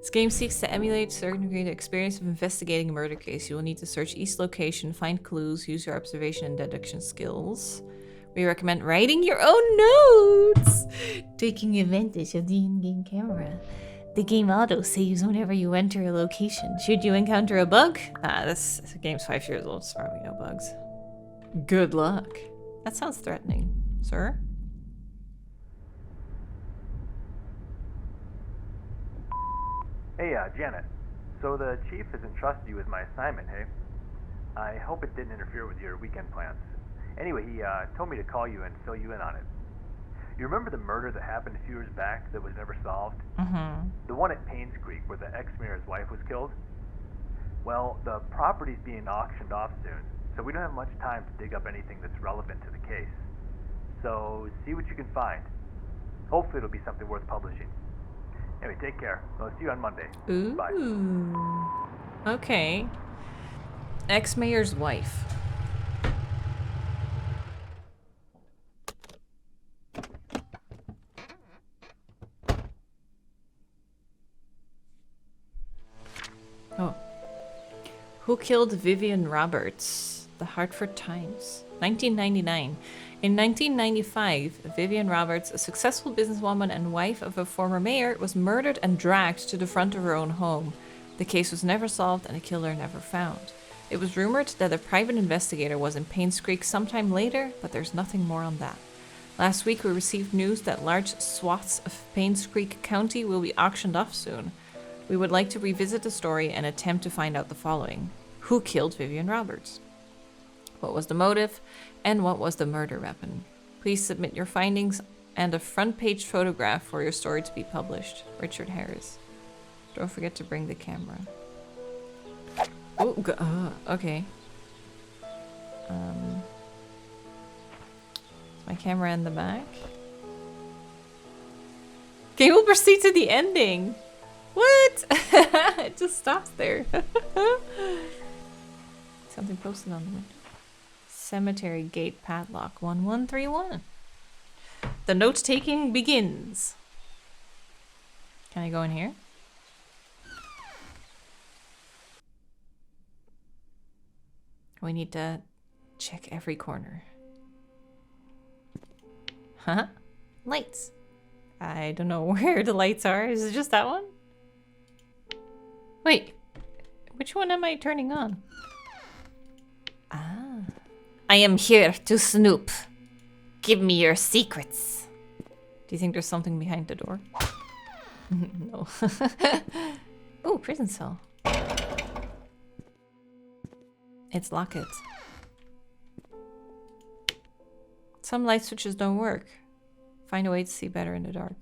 This game seeks to emulate to a certain degree the experience of investigating a murder case. You will need to search each location, find clues, use your observation and deduction skills. We recommend writing your own notes, taking advantage of the in-game camera. The game auto saves whenever you enter a location. Should you encounter a bug? This game's 5 years old, so probably no bugs. Good luck. That sounds threatening, sir. Hey, Janet. So the chief has entrusted you with my assignment, hey? I hope it didn't interfere with your weekend plans. Anyway, he told me to call you and fill you in on it. You remember the murder that happened a few years back that was never solved? Mm-hmm. The one at Painscreek where the ex-mayor's wife was killed? Well, the property's being auctioned off soon, so we don't have much time to dig up anything that's relevant to the case. So, see what you can find. Hopefully it'll be something worth publishing. Anyway, take care. I'll see you on Monday. Ooh. Bye. Okay. Ex-mayor's wife. Oh. Who killed Vivian Roberts? The Hartford Times. 1999. In 1995, Vivian Roberts, a successful businesswoman and wife of a former mayor, was murdered and dragged to the front of her own home. The case was never solved and a killer never found. It was rumored that a private investigator was in Painscreek sometime later, but there's nothing more on that. Last week we received news that large swaths of Painscreek County will be auctioned off soon. We would like to revisit the story and attempt to find out the following. Who killed Vivian Roberts? What was the motive? And what was the murder weapon? Please submit your findings and a front-page photograph for your story to be published. Richard Harris. Don't forget to bring the camera. Oh, okay. My camera in the back. Game will proceed to the ending. What? It just stops there. Something posted on the window. Cemetery gate padlock 1131. The note-taking begins. Can I go in here? We need to check every corner. Huh? Lights. I don't know where the lights are. Is it just that one? Wait. Which one am I turning on? Ah. I am here to snoop. Give me your secrets. Do you think there's something behind the door? No. Oh, prison cell. It's locked. Some light switches don't work. Find a way to see better in the dark.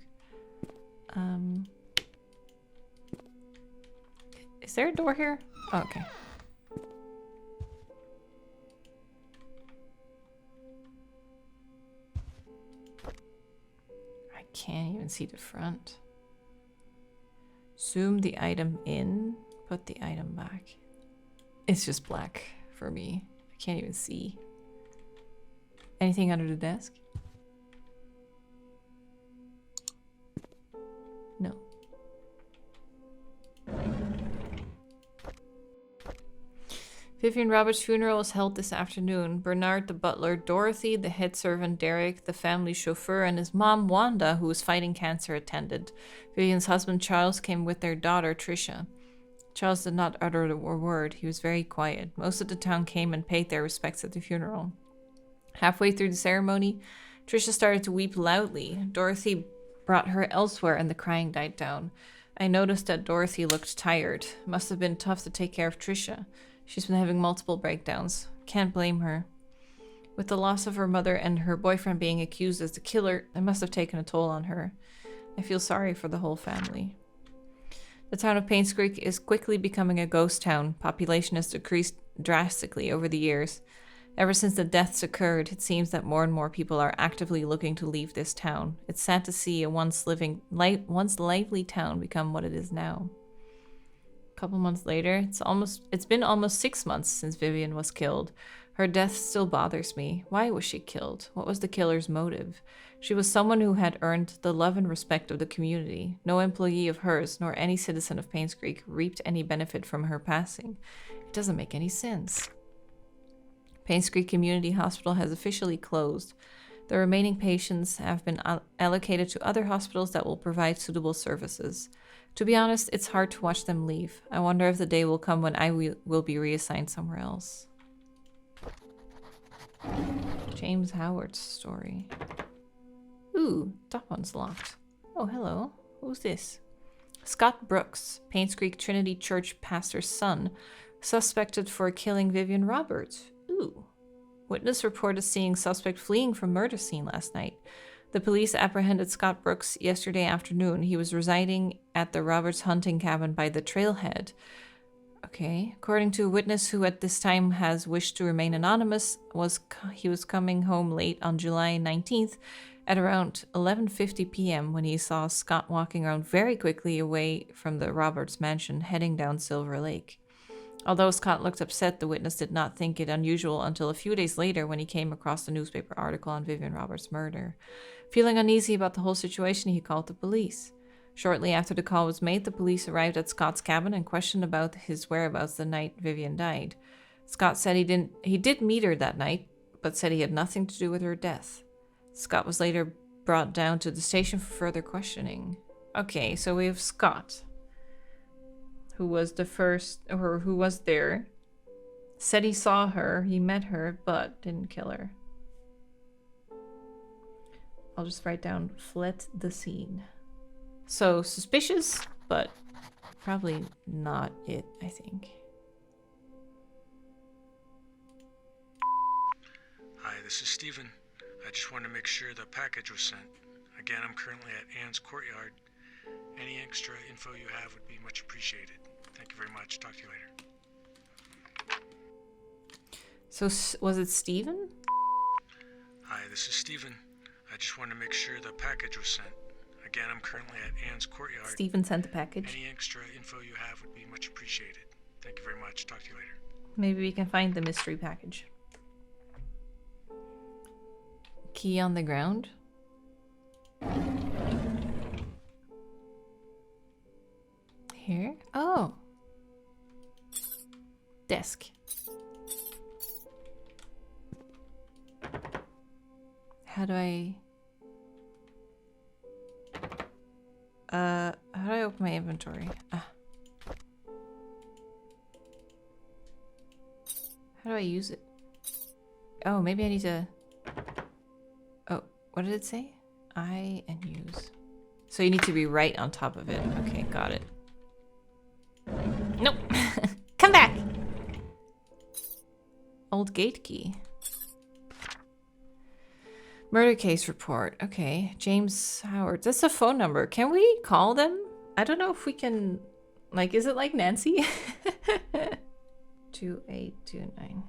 Is there a door here? Oh, okay. I can't even see the front. Zoom the item in, put the item back. It's just black for me. I can't even see. Anything under the desk? No. Vivian Roberts' funeral is held this afternoon. Bernard, the butler, Dorothy, the head servant, Derek, the family chauffeur, and his mom, Wanda, who was fighting cancer, attended. Vivian's husband, Charles, came with their daughter, Tricia. Charles did not utter a word. He was very quiet. Most of the town came and paid their respects at the funeral. Halfway through the ceremony, Tricia started to weep loudly. Dorothy brought her elsewhere and the crying died down. I noticed that Dorothy looked tired. Must have been tough to take care of Tricia. She's been having multiple breakdowns. Can't blame her. With the loss of her mother and her boyfriend being accused as the killer, it must have taken a toll on her. I feel sorry for the whole family. The town of Painscreek is quickly becoming a ghost town. Population has decreased drastically over the years. Ever since the deaths occurred, it seems that more and more people are actively looking to leave this town. It's sad to see a once lively town become what it is now. A couple months later, it's been almost 6 months since Vivian was killed. Her death still bothers me. Why was she killed? What was the killer's motive? She was someone who had earned the love and respect of the community. No employee of hers, nor any citizen of Painscreek, reaped any benefit from her passing. It doesn't make any sense. Painscreek Community Hospital has officially closed. The remaining patients have been allocated to other hospitals that will provide suitable services. To be honest, it's hard to watch them leave. I wonder if the day will come when I will be reassigned somewhere else. James Howard's story. Ooh, that one's locked. Oh, hello. Who's this? Scott Brooks, Painscreek Trinity Church pastor's son, suspected for killing Vivian Roberts. Ooh. Witness reported seeing suspect fleeing from murder scene last night. The police apprehended Scott Brooks yesterday afternoon. He was residing at the Roberts hunting cabin by the trailhead. Okay. According to a witness who at this time has wished to remain anonymous, he was coming home late on July 19th at around 11:50 p.m. when he saw Scott walking around very quickly away from the Roberts mansion, heading down Silver Lake. Although Scott looked upset, the witness did not think it unusual until a few days later when he came across the newspaper article on Vivian Roberts' murder. Feeling uneasy about the whole situation, he called the police. Shortly after the call was made, the police arrived at Scott's cabin and questioned about his whereabouts the night Vivian died. Scott said he did meet her that night, but said he had nothing to do with her death. Scott was later brought down to the station for further questioning. Okay, so we have Scott, who was the first, or who was there, said he saw her, he met her, but didn't kill her. I'll just write down, fled the scene. So, suspicious, but probably not it, I think. Hi, this is Steven. I just wanted to make sure the package was sent. Again, I'm currently at Anne's courtyard. Any extra info you have would be much appreciated. Thank you very much. Talk to you later. So, was it Steven? Hi, this is Steven. I just wanted to make sure the package was sent. Again, I'm currently at Anne's courtyard. Steven sent the package. Any extra info you have would be much appreciated. Thank you very much. Talk to you later. Maybe we can find the mystery package. Key on the ground. Here? Oh. Desk. How do I open my inventory? How do I use it? Oh, maybe I need to... Oh, what did it say? I and use. So you need to be right on top of it. Okay, got it. Nope. Come back! Old gate key. Murder case report. Okay. James Howard. That's a phone number. Can we call them? I don't know if we can... Like, is it like Nancy? 2829.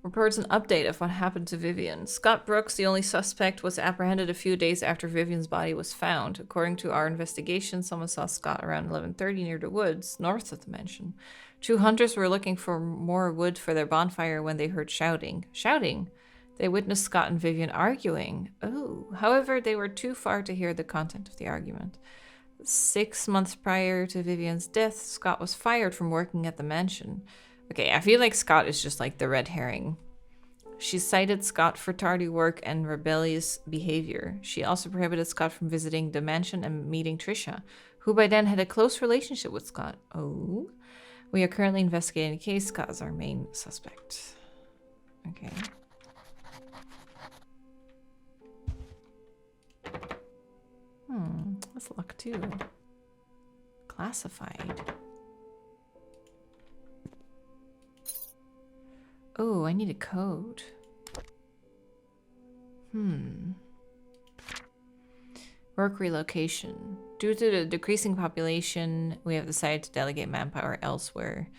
Reports an update of what happened to Vivian. Scott Brooks, the only suspect, was apprehended a few days after Vivian's body was found. According to our investigation, someone saw Scott around 11:30 near the woods, north of the mansion. Two hunters were looking for more wood for their bonfire when they heard shouting. Shouting? They witnessed Scott and Vivian arguing. Oh. However, they were too far to hear the content of the argument. 6 months prior to Vivian's death, Scott was fired from working at the mansion. Okay, I feel like Scott is just like the red herring. She cited Scott for tardy work and rebellious behavior. She also prohibited Scott from visiting the mansion and meeting Trisha, who by then had a close relationship with Scott. Oh. We are currently investigating the case. Scott is our main suspect. Okay. That's locked too. Classified. Oh, I need a code. Work relocation. Due to the decreasing population, we have decided to delegate manpower elsewhere.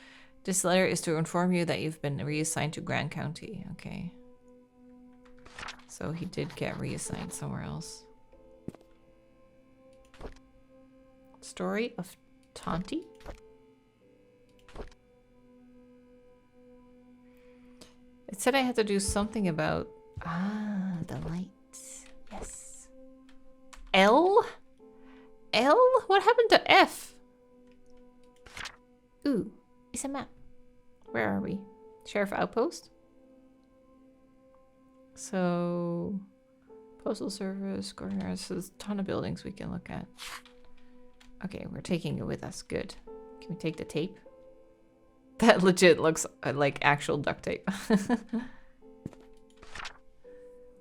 This letter is to inform you that you've been reassigned to Grand County. Okay. So he did get reassigned somewhere else. Story of Tonti? It said I had to do something about... Ah, the lights. Yes. L? L? What happened to F? Ooh, it's a map. Where are we? Sheriff Outpost? So... Postal Service, Governor, so there's a ton of buildings we can look at. Okay, we're taking it with us. Good. Can we take the tape? That legit looks like actual duct tape.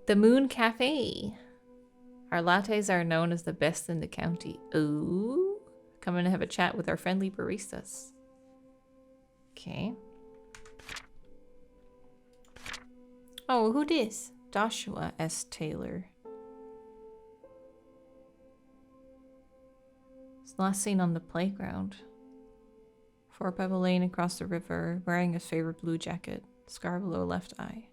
The Moon Cafe. Our lattes are known as the best in the county. Ooh. Come in and have a chat with our friendly baristas. Okay. Oh, who dis? Joshua S. Taylor. It's last seen on the playground. 4 Pebble Lane across the river, wearing his favorite blue jacket, scar below left eye.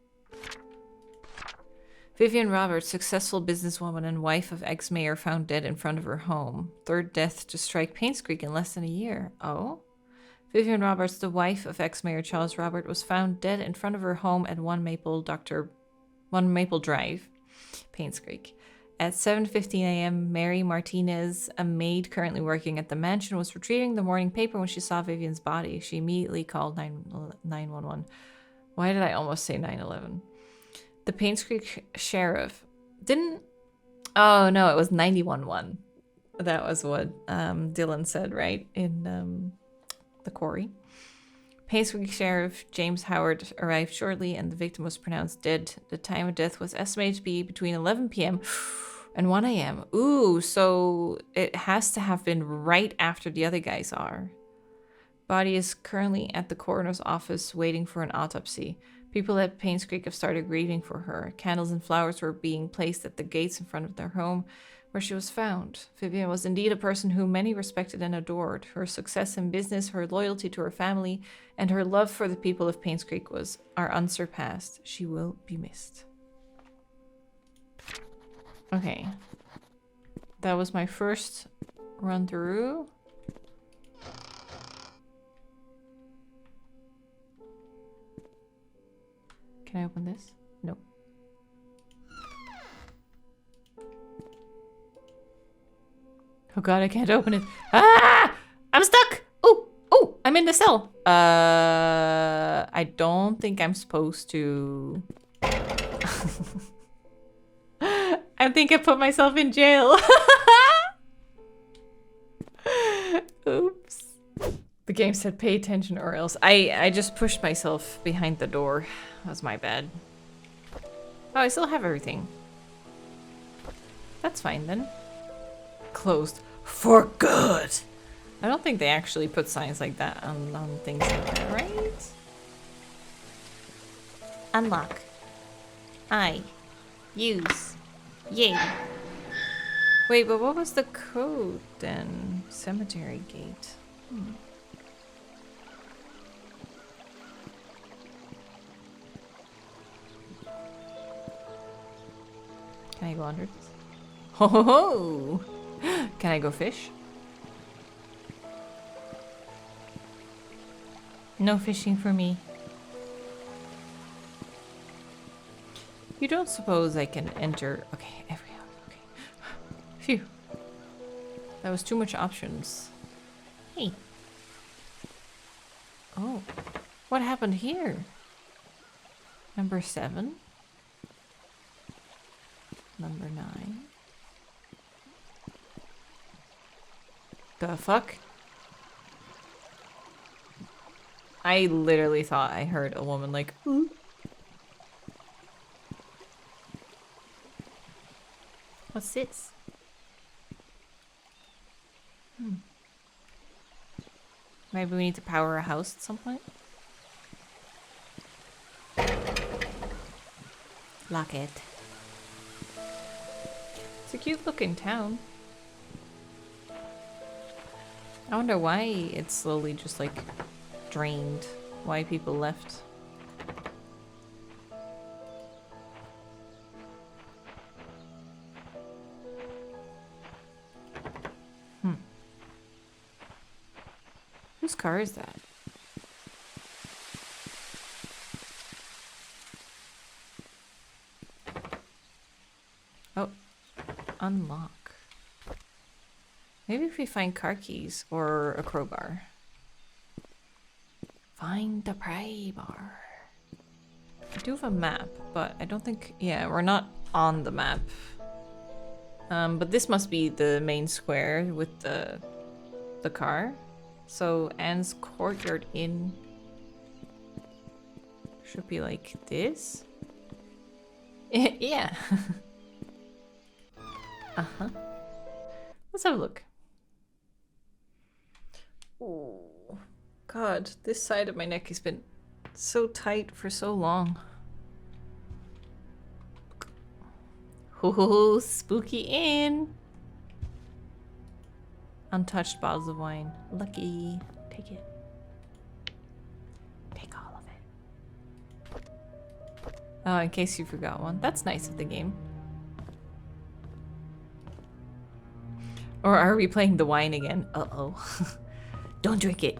Vivian Roberts, successful businesswoman and wife of ex-mayor, found dead in front of her home. Third death to strike Painscreek in less than a year. Oh? Vivian Roberts, the wife of ex-mayor Charles Robert, was found dead in front of her home at 1 Maple Drive, Painscreek. At 7:15 a.m., Mary Martinez, a maid currently working at the mansion, was retrieving the morning paper when she saw Vivian's body. She immediately called 911. Why did I almost say 911? The Painscreek sheriff didn't... Oh, no, it was 911. That was what Dylan said, right? In the quarry. Painscreek Sheriff James Howard arrived shortly and the victim was pronounced dead. The time of death was estimated to be between 11 p.m. and 1 a.m. Ooh, so it has to have been right after the other guys are. Body is currently at the coroner's office waiting for an autopsy. People at Painscreek have started grieving for her. Candles and flowers were being placed at the gates in front of their home where she was found. Vivian was indeed a person whom many respected and adored. Her success in business, her loyalty to her family, and her love for the people of Painscreek are unsurpassed. She will be missed. Okay. That was my first run through. Can I open this? No. Oh god, I can't open it. Ah! I'm stuck! Oh! Oh! I'm in the cell! I don't think I'm supposed to... I think I put myself in jail. Oops. The game said pay attention or else. I just pushed myself behind the door. That was my bad. Oh, I still have everything. That's fine then. Closed for good. I don't think they actually put signs like that on things like that, right? Unlock. I. Use. Yay. Wait, but what was the code then? Cemetery gate. Can I go under this? Ho ho ho! Can I go fish? No fishing for me. You don't suppose I can enter... Okay, every house. Okay. Phew. That was too much options. Hey. Oh. What happened here? Number 7. Number 9. The fuck? I literally thought I heard a woman like, ooh. What's this? Maybe we need to power a house at some point? Lock it. It's a cute looking town. I wonder why it's slowly just like drained. Why people left. Whose car is that? if we find car keys or a crowbar. Find the pry bar. I do have a map, but I don't think... Yeah, we're not on the map. But this must be the main square with the car. So Anne's Courtyard Inn should be like this. Yeah. Uh-huh. Let's have a look. Oh, God, this side of my neck has been so tight for so long. Oh, spooky inn. Untouched bottles of wine. Lucky. Take it. Take all of it. Oh, in case you forgot one. That's nice of the game. Or are we playing the wine again? Uh-oh. Don't drink it.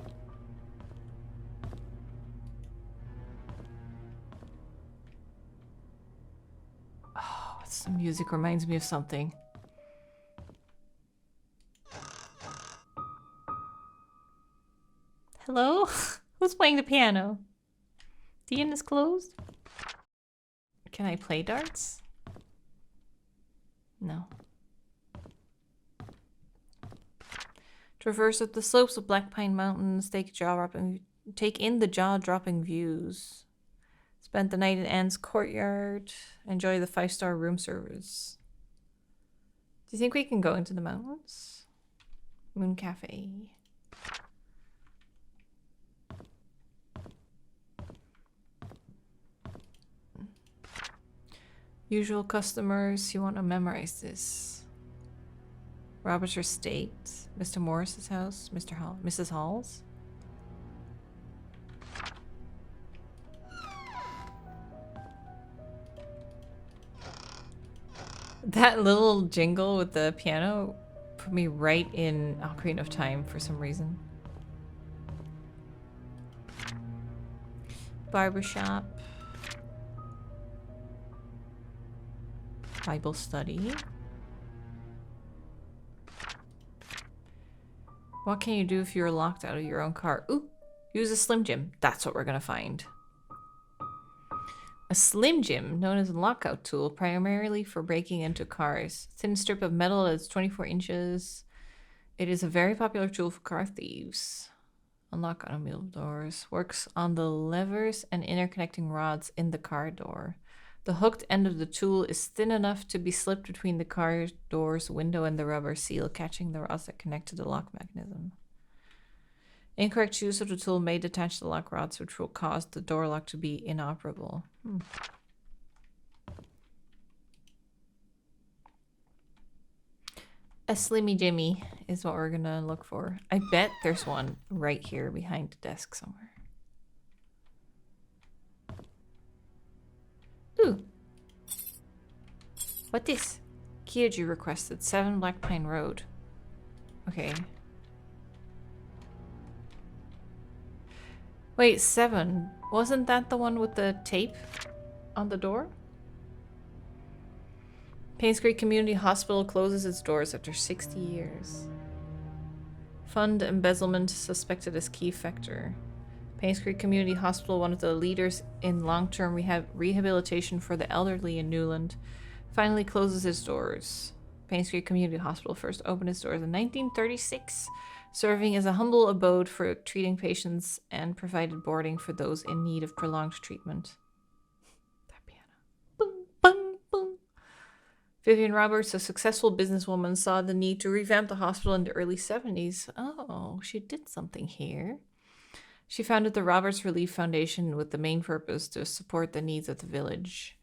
Oh, some music reminds me of something. Hello? Who's playing the piano? The inn is closed? Can I play darts? No. Traverse up the slopes of Black Pine Mountains, take in the jaw-dropping views. Spend the night in Anne's Courtyard. Enjoy the 5-star room service. Do you think we can go into the mountains? Moon Cafe. Usual customers, you want to memorize this. Roberts Estate, Mr. Morris's house, Mrs. Hall's. That little jingle with the piano put me right in Ocarina of Time for some reason. Barbershop. Bible study. What can you do if you're locked out of your own car? Ooh, use a Slim Jim. That's what we're gonna find. A Slim Jim, known as a lockout tool, primarily for breaking into cars. Thin strip of metal that's 24 inches. It is a very popular tool for car thieves. Unlock automobile doors. Works on the levers and interconnecting rods in the car door. The hooked end of the tool is thin enough to be slipped between the car door's window and the rubber seal, catching the rods that connect to the lock mechanism. Incorrect use of the tool may detach the lock rods, which will cause the door lock to be inoperable. A Slimmy Jimmy is what we're gonna look for. I bet there's one right here behind the desk somewhere. Ooh. What this? Kyoji requested 7 Black Pine Road. Okay. Wait, 7. Wasn't that the one with the tape on the door? Painscreek Community Hospital closes its doors after 60 years. Fund embezzlement suspected as key factor. Painscreek Community Hospital, one of the leaders in long-term rehabilitation for the elderly in Newland, finally closes its doors. Painscreek Community Hospital first opened its doors in 1936, serving as a humble abode for treating patients and provided boarding for those in need of prolonged treatment. That piano. Boom, boom, boom. Vivian Roberts, a successful businesswoman, saw the need to revamp the hospital in the early 70s. Oh, she did something here. She founded the Roberts Relief Foundation with the main purpose to support the needs of the village.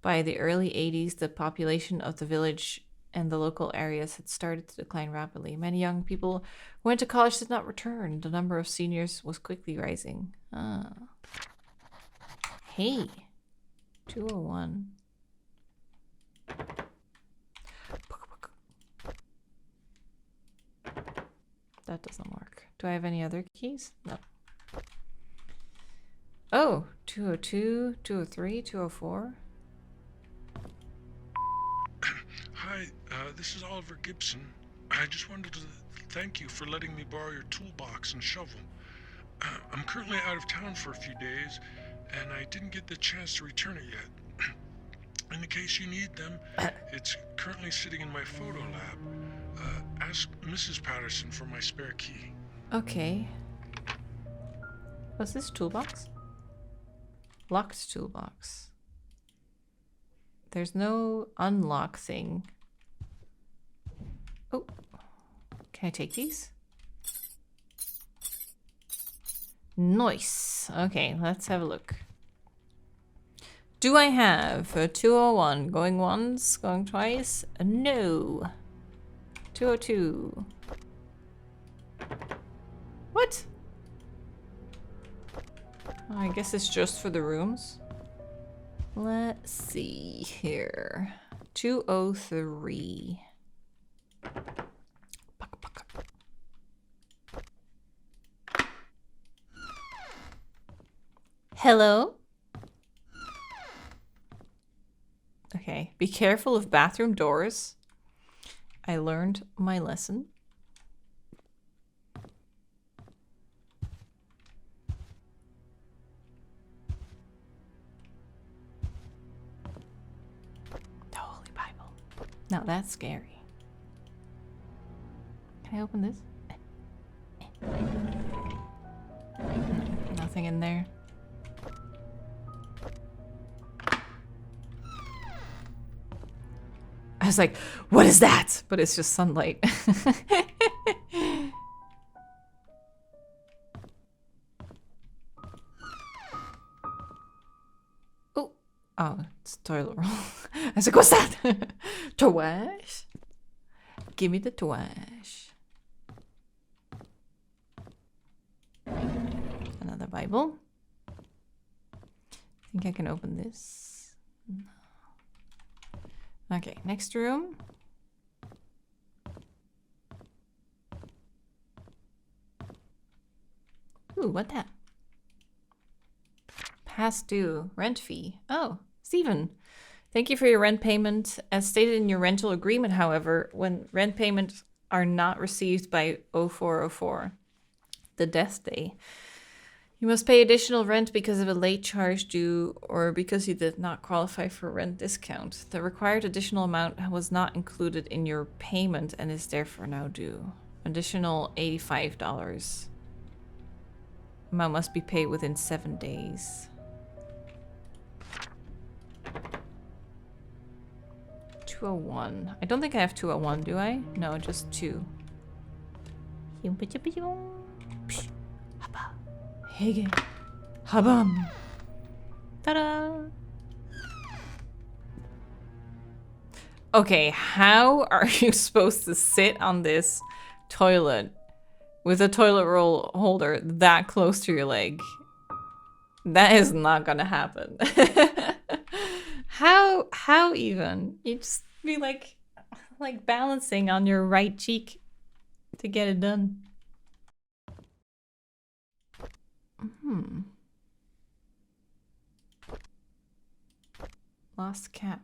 By the early 80s, the population of the village and the local areas had started to decline rapidly. Many young people who went to college did not return. The number of seniors was quickly rising. Ah. Hey. 201. That doesn't work. Do I have any other keys? No. Oh, 202, 203, 204. Hi, this is Oliver Gibson. I just wanted to thank you for letting me borrow your toolbox and shovel. I'm currently out of town for a few days, and I didn't get the chance to return it yet. In the case you need them, it's currently sitting in my photo lab. Ask Mrs. Patterson for my spare key. Okay. What's this toolbox? Locked toolbox. There's no unlock thing. Oh. Can I take these? Nice. Okay, let's have a look. Do I have a 201 going once, going twice? No. 202. What? Oh, I guess it's just for the rooms. Let's see here. 203. Hello? Okay, be careful of bathroom doors. I learned my lesson. The Holy Bible. Now that's scary. Can I open this? Nothing in there. I was like, what is that? But it's just sunlight. Oh, it's toilet roll. I was like, what's that? Twash? Give me the twash. Another Bible. I think I can open this. No. Okay, next room. Ooh, what that? Past due. Rent fee. Oh, Stephen. Thank you for your rent payment. As stated in your rental agreement, however, when rent payments are not received by 0404, the death day, you must pay additional rent because of a late charge due or because you did not qualify for rent discount. The required additional amount was not included in your payment and is therefore now due. Additional $85. Amount must be paid within 7 days. 201. I don't think I have 201, do I? No, just 2. Hege. Habam. Ta-da! Okay, how are you supposed to sit on this toilet with a toilet roll holder that close to your leg? That is not gonna happen. How even? You just be like balancing on your right cheek to get it done. Lost cap.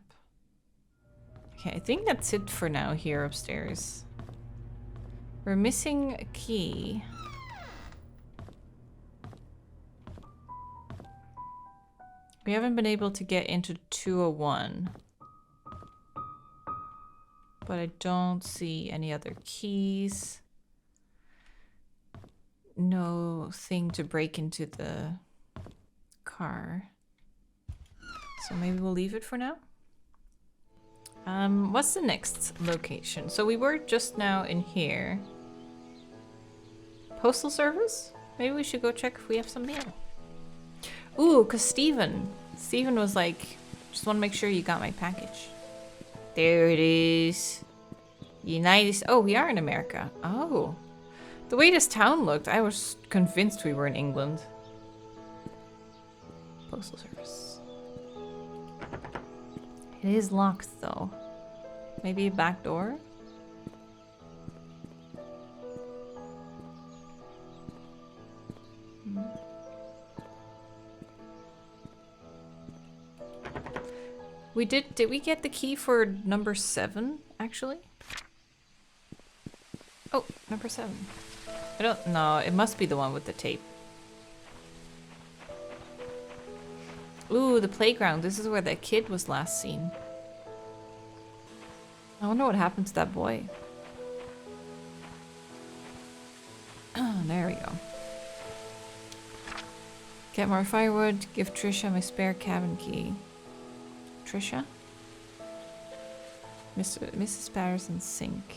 Okay, I think that's it for now here upstairs. We're missing a key. We haven't been able to get into 201. But I don't see any other keys. No thing to break into the car. So maybe we'll leave it for now. What's the next location? So we were just now in here. Postal service? Maybe we should go check if we have some mail. Ooh, cause Steven was like, just want to make sure you got my package. There it is. Oh, we are in America. Oh. The way this town looked, I was convinced we were in England. Postal service. It is locked though. Maybe a back door? Did we get the key for number 7 actually? Oh, Number 7. I don't know. It must be the one with the tape. Ooh, the playground. This is where that kid was last seen. I wonder what happened to that boy. Oh, there we go. Get more firewood. Give Trisha my spare cabin key. Trisha? Mrs. Patterson's sink.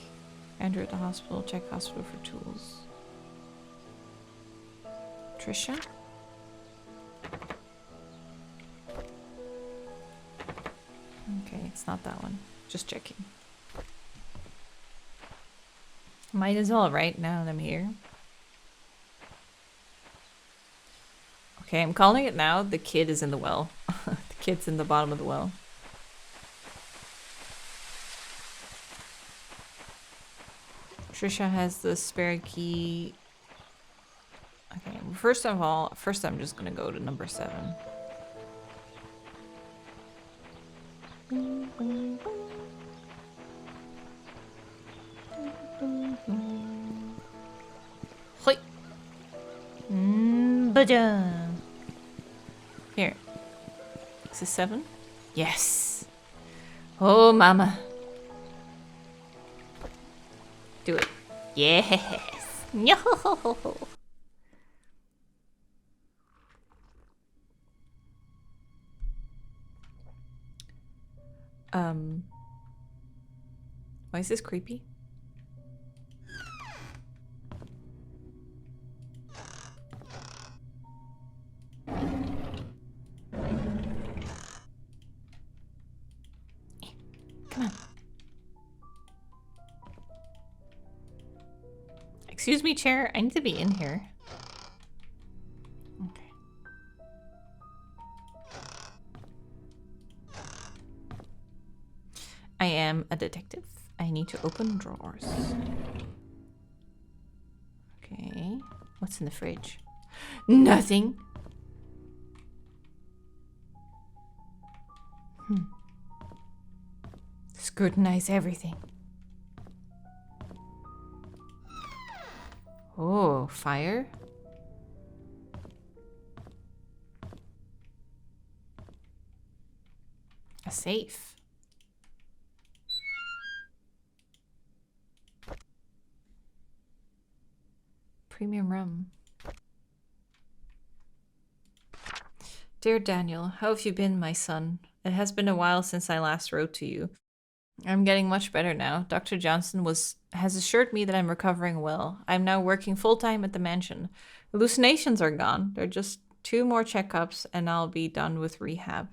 Enter at the hospital. Check hospital for tools. Trisha? Okay, it's not that one. Just checking. Might as well, right? Now that I'm here. Okay, I'm calling it now. The kid is in the well. The kid's in the bottom of the well. Trisha has the spare key. Okay, first I'm just gonna go to number 7. Hoi. Baja. Here. Is this 7? Yes. Oh, mama. Do it. Yes. No. Why is this creepy? Come on. Excuse me, chair. I need to be in here. Okay. I am a detective. I need to open drawers. Okay. What's in the fridge? Nothing. Scrutinize everything. Oh, fire? A safe. Premium rum. Dear Daniel, how have you been, my son? It has been a while since I last wrote to you. I'm getting much better now. Dr. Johnson has assured me that I'm recovering well. I'm now working full-time at the mansion. Hallucinations are gone. There are just 2 more checkups and I'll be done with rehab.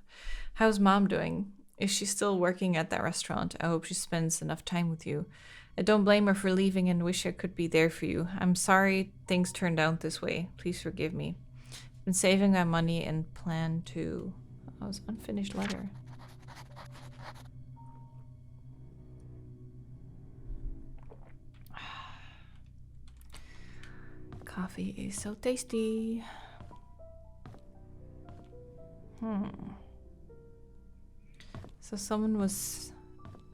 How's Mom doing? Is she still working at that restaurant? I hope she spends enough time with you. I don't blame her for leaving and wish I could be there for you. I'm sorry things turned out this way. Please forgive me. I've been saving my money and plan to... Oh, it's an unfinished letter. Coffee is so tasty. So someone was...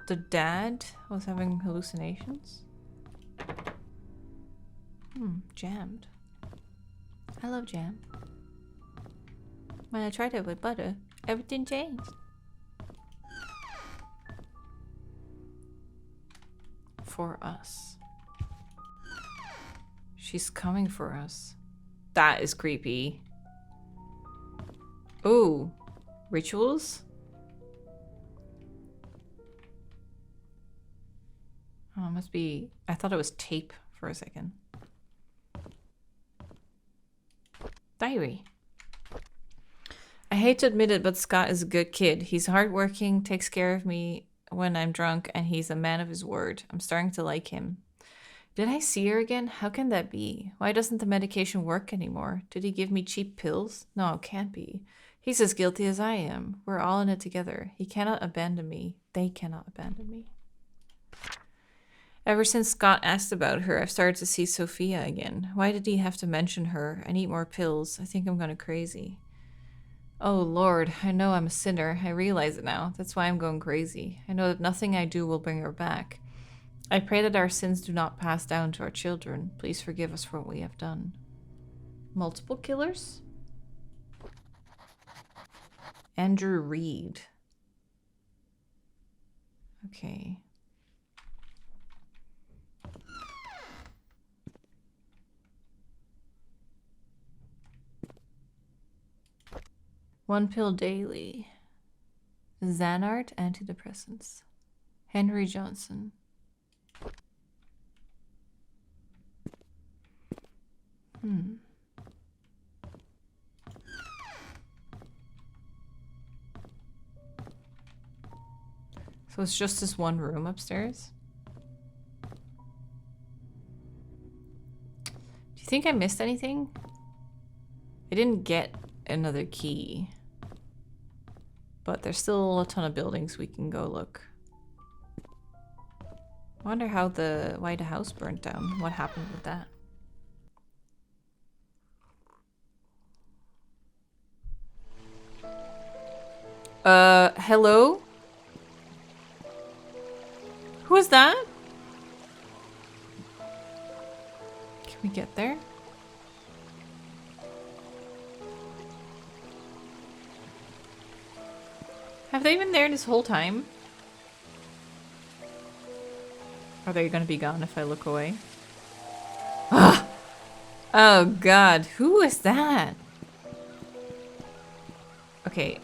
The dad was having hallucinations? Jammed. I love jam. When I tried it with butter, everything changed. For us. She's coming for us. That is creepy. Ooh. Rituals? Oh, it must be... I thought it was tape for a second. Diary. I hate to admit it, but Scott is a good kid. He's hardworking, takes care of me when I'm drunk, and he's a man of his word. I'm starting to like him. Did I see her again? How can that be? Why doesn't the medication work anymore? Did he give me cheap pills? No, it can't be. He's as guilty as I am. We're all in it together. He cannot abandon me. They cannot abandon me. Ever since Scott asked about her, I've started to see Sophia again. Why did he have to mention her? I need more pills. I think I'm going crazy. Oh, Lord, I know I'm a sinner. I realize it now. That's why I'm going crazy. I know that nothing I do will bring her back. I pray that our sins do not pass down to our children. Please forgive us for what we have done. Multiple killers? Andrew Reed. Okay. One pill daily. Xanart antidepressants. Henry Johnson. So it's just this one room upstairs? Do you think I missed anything? I didn't get another key. But there's still a ton of buildings we can go look. I wonder how the White House burnt down. What happened with that? Hello? Who is that? Can we get there? Have they been there this whole time? Are they gonna be gone if I look away? Ah! Oh god, who is that? Okay,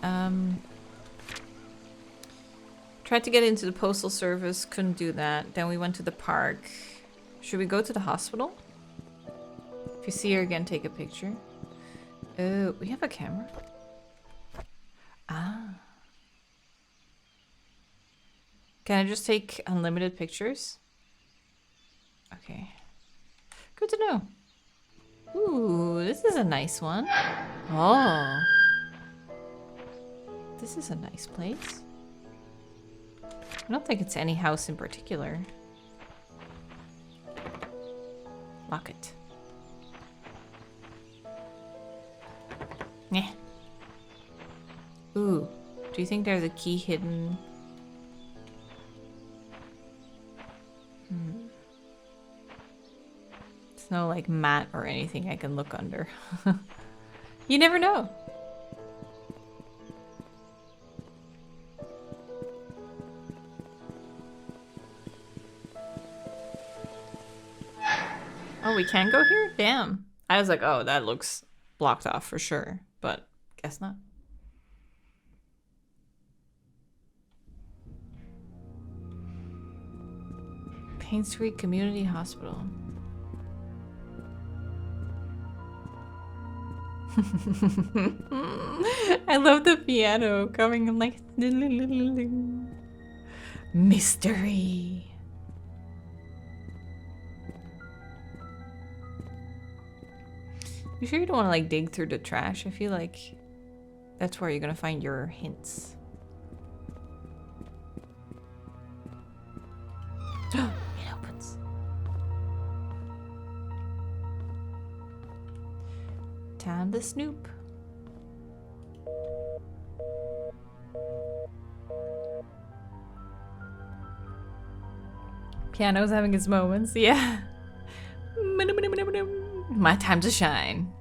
tried to get into the postal service, couldn't do that. Then we went to the park. Should we go to the hospital? If you see her again, take a picture. Oh, we have a camera? Ah. Can I just take unlimited pictures? Okay. Good to know. Ooh, this is a nice one. Oh. This is a nice place. I don't think it's any house in particular. Lock it. Nah. Ooh. Do you think there's a key hidden? There's no like mat or anything I can look under. You never know. Oh, we can go here? Damn. I was like, oh, that looks blocked off for sure, but guess not. Painscreek Community Hospital. I love the piano coming like mystery. You sure you don't want to like dig through the trash? I feel like that's where you're gonna find your hints. It opens. Time to snoop. Piano's having its moments, yeah. My time to shine.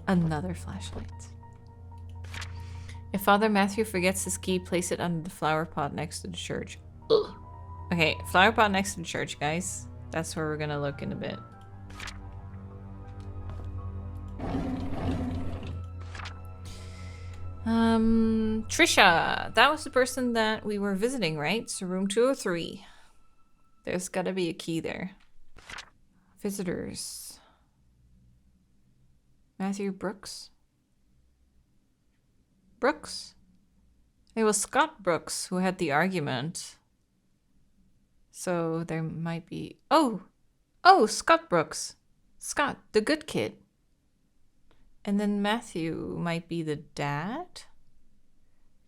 Another flashlight. If Father Matthew forgets his key, place it under the flower pot next to the church. Ugh. Okay, flower pot next to the church, guys. That's where we're gonna look in a bit. Trisha, that was the person that we were visiting, right? So room 203. There's gotta be a key there. Visitors. Matthew Brooks? Brooks? It was Scott Brooks who had the argument. So there might be... Oh! Oh, Scott Brooks. Scott, the good kid. And then Matthew might be the dad?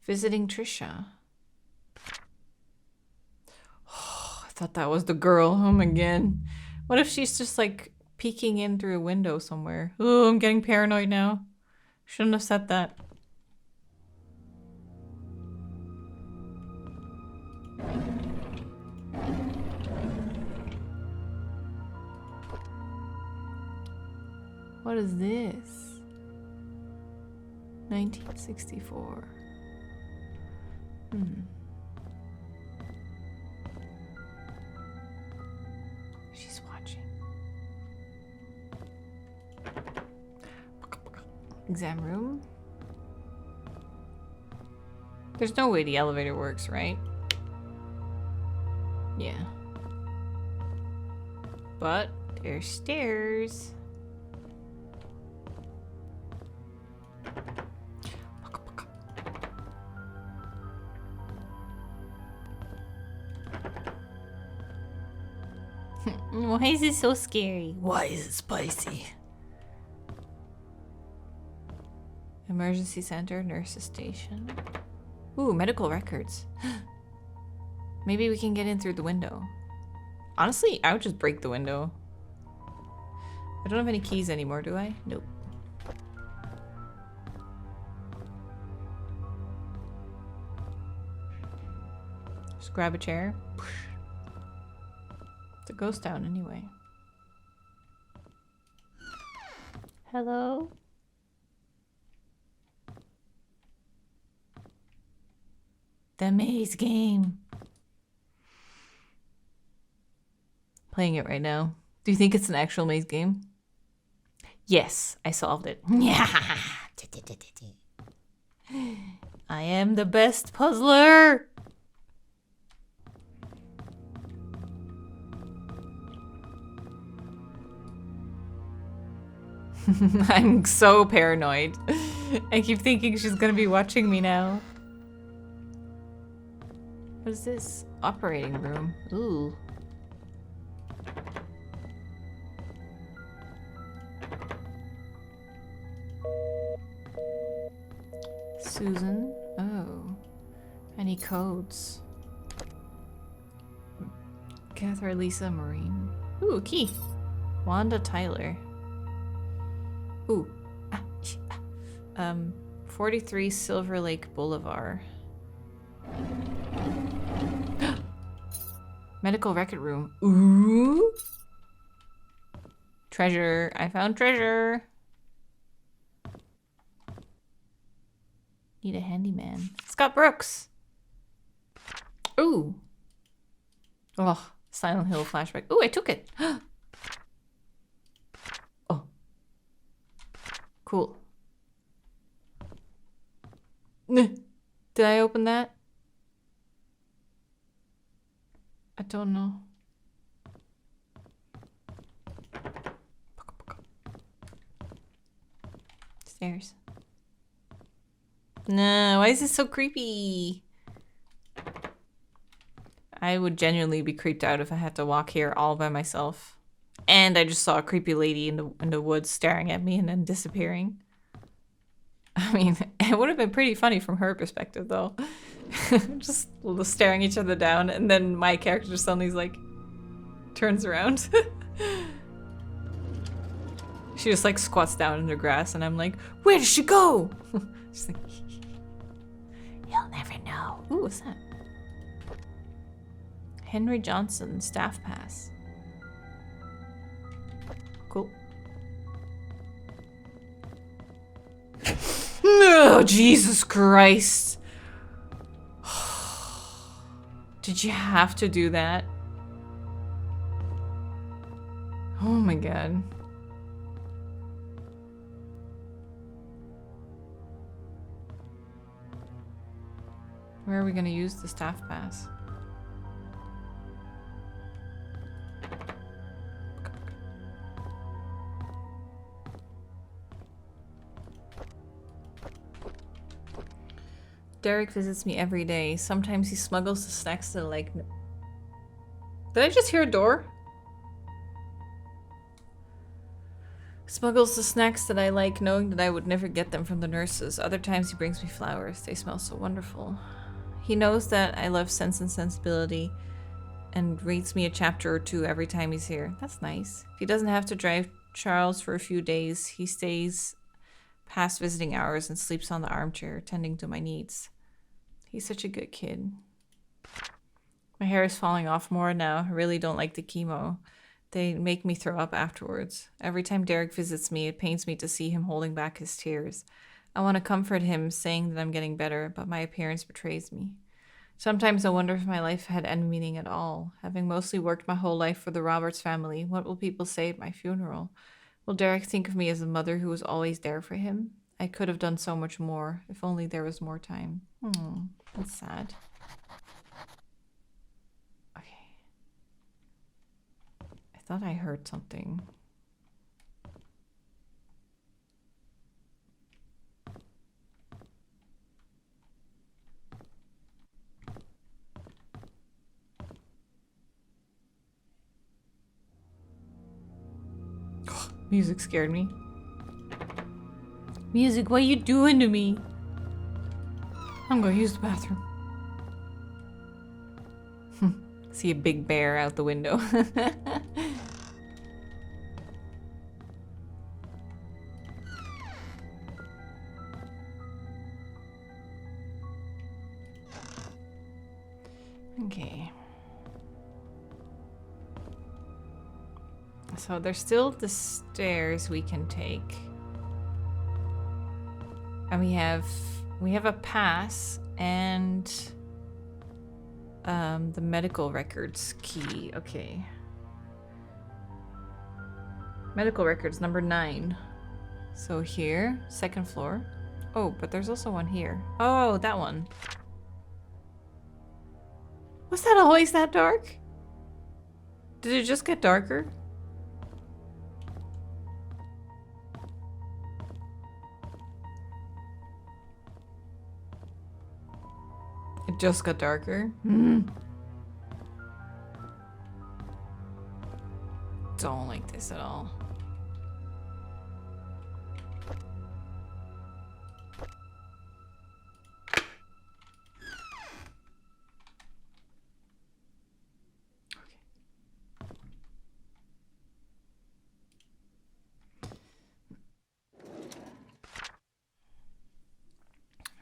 Visiting Trisha. Oh, I thought that was the girl home again. What if she's just like peeking in through a window somewhere? Oh, I'm getting paranoid now. Shouldn't have said that. What is this? 1964. She's watching. Exam room. There's no way the elevator works, right? Yeah. But there's stairs. Why is it so scary? Why is it spicy? Emergency center, nurses station. Ooh, medical records. Maybe we can get in through the window. Honestly, I would just break the window. I don't have any keys anymore, do I? Nope. Just grab a chair. It's a ghost town anyway. Hello? The maze game. Playing it right now. Do you think it's an actual maze game? Yes, I solved it. I am the best puzzler. I'm so paranoid. I keep thinking she's gonna be watching me now. What is this? Operating room. Ooh. Susan. Oh. Any codes? Catherine Lisa Marine. Ooh, a key. Wanda Tyler. Ooh. 43 Silver Lake Boulevard. Medical record room. Ooh. Treasure. I found treasure. Need a handyman. Scott Brooks. Ooh. Oh, Silent Hill flashback. Ooh, I took it. Oh. Cool. Did I open that? I don't know. Stairs. No, why is this so creepy? I would genuinely be creeped out if I had to walk here all by myself. And I just saw a creepy lady in the woods staring at me and then disappearing. I mean, it would have been pretty funny from her perspective, though. Just staring each other down, and then my character just suddenly like turns around. She just like squats down in the grass, and I'm like, "Where did she go?" She's like, "You'll never know." Ooh, what's that? Henry Johnson staff pass. Cool. Oh, Jesus Christ. Did you have to do that? Oh my god. Where are we gonna use the staff pass? Derek visits me every day. Sometimes he smuggles the snacks that I like. Did I just hear a door? Smuggles the snacks that I like, knowing that I would never get them from the nurses. Other times he brings me flowers. They smell so wonderful. He knows that I love Sense and Sensibility and reads me a chapter or two every time he's here. That's nice. If he doesn't have to drive Charles for a few days, he stays past visiting hours and sleeps on the armchair, tending to my needs. He's such a good kid. My hair is falling off more now. I really don't like the chemo. They make me throw up afterwards. Every time Derek visits me, it pains me to see him holding back his tears. I want to comfort him, saying that I'm getting better, but my appearance betrays me. Sometimes I wonder if my life had any meaning at all. Having mostly worked my whole life for the Roberts family, what will people say at my funeral? Will Derek think of me as a mother who was always there for him? I could have done so much more, if only there was more time. That's sad. Okay. I thought I heard something. Music scared me. Music, what are you doing to me? I'm gonna use the bathroom. See a big bear out the window. Okay. So there's still the stairs we can take. And we have a pass and the medical records key. Okay. Medical records number 9. So here, 2nd floor. Oh, but there's also one here. Oh, that one. Was that always that dark? Did it just get darker? It just got darker. Don't like this at all.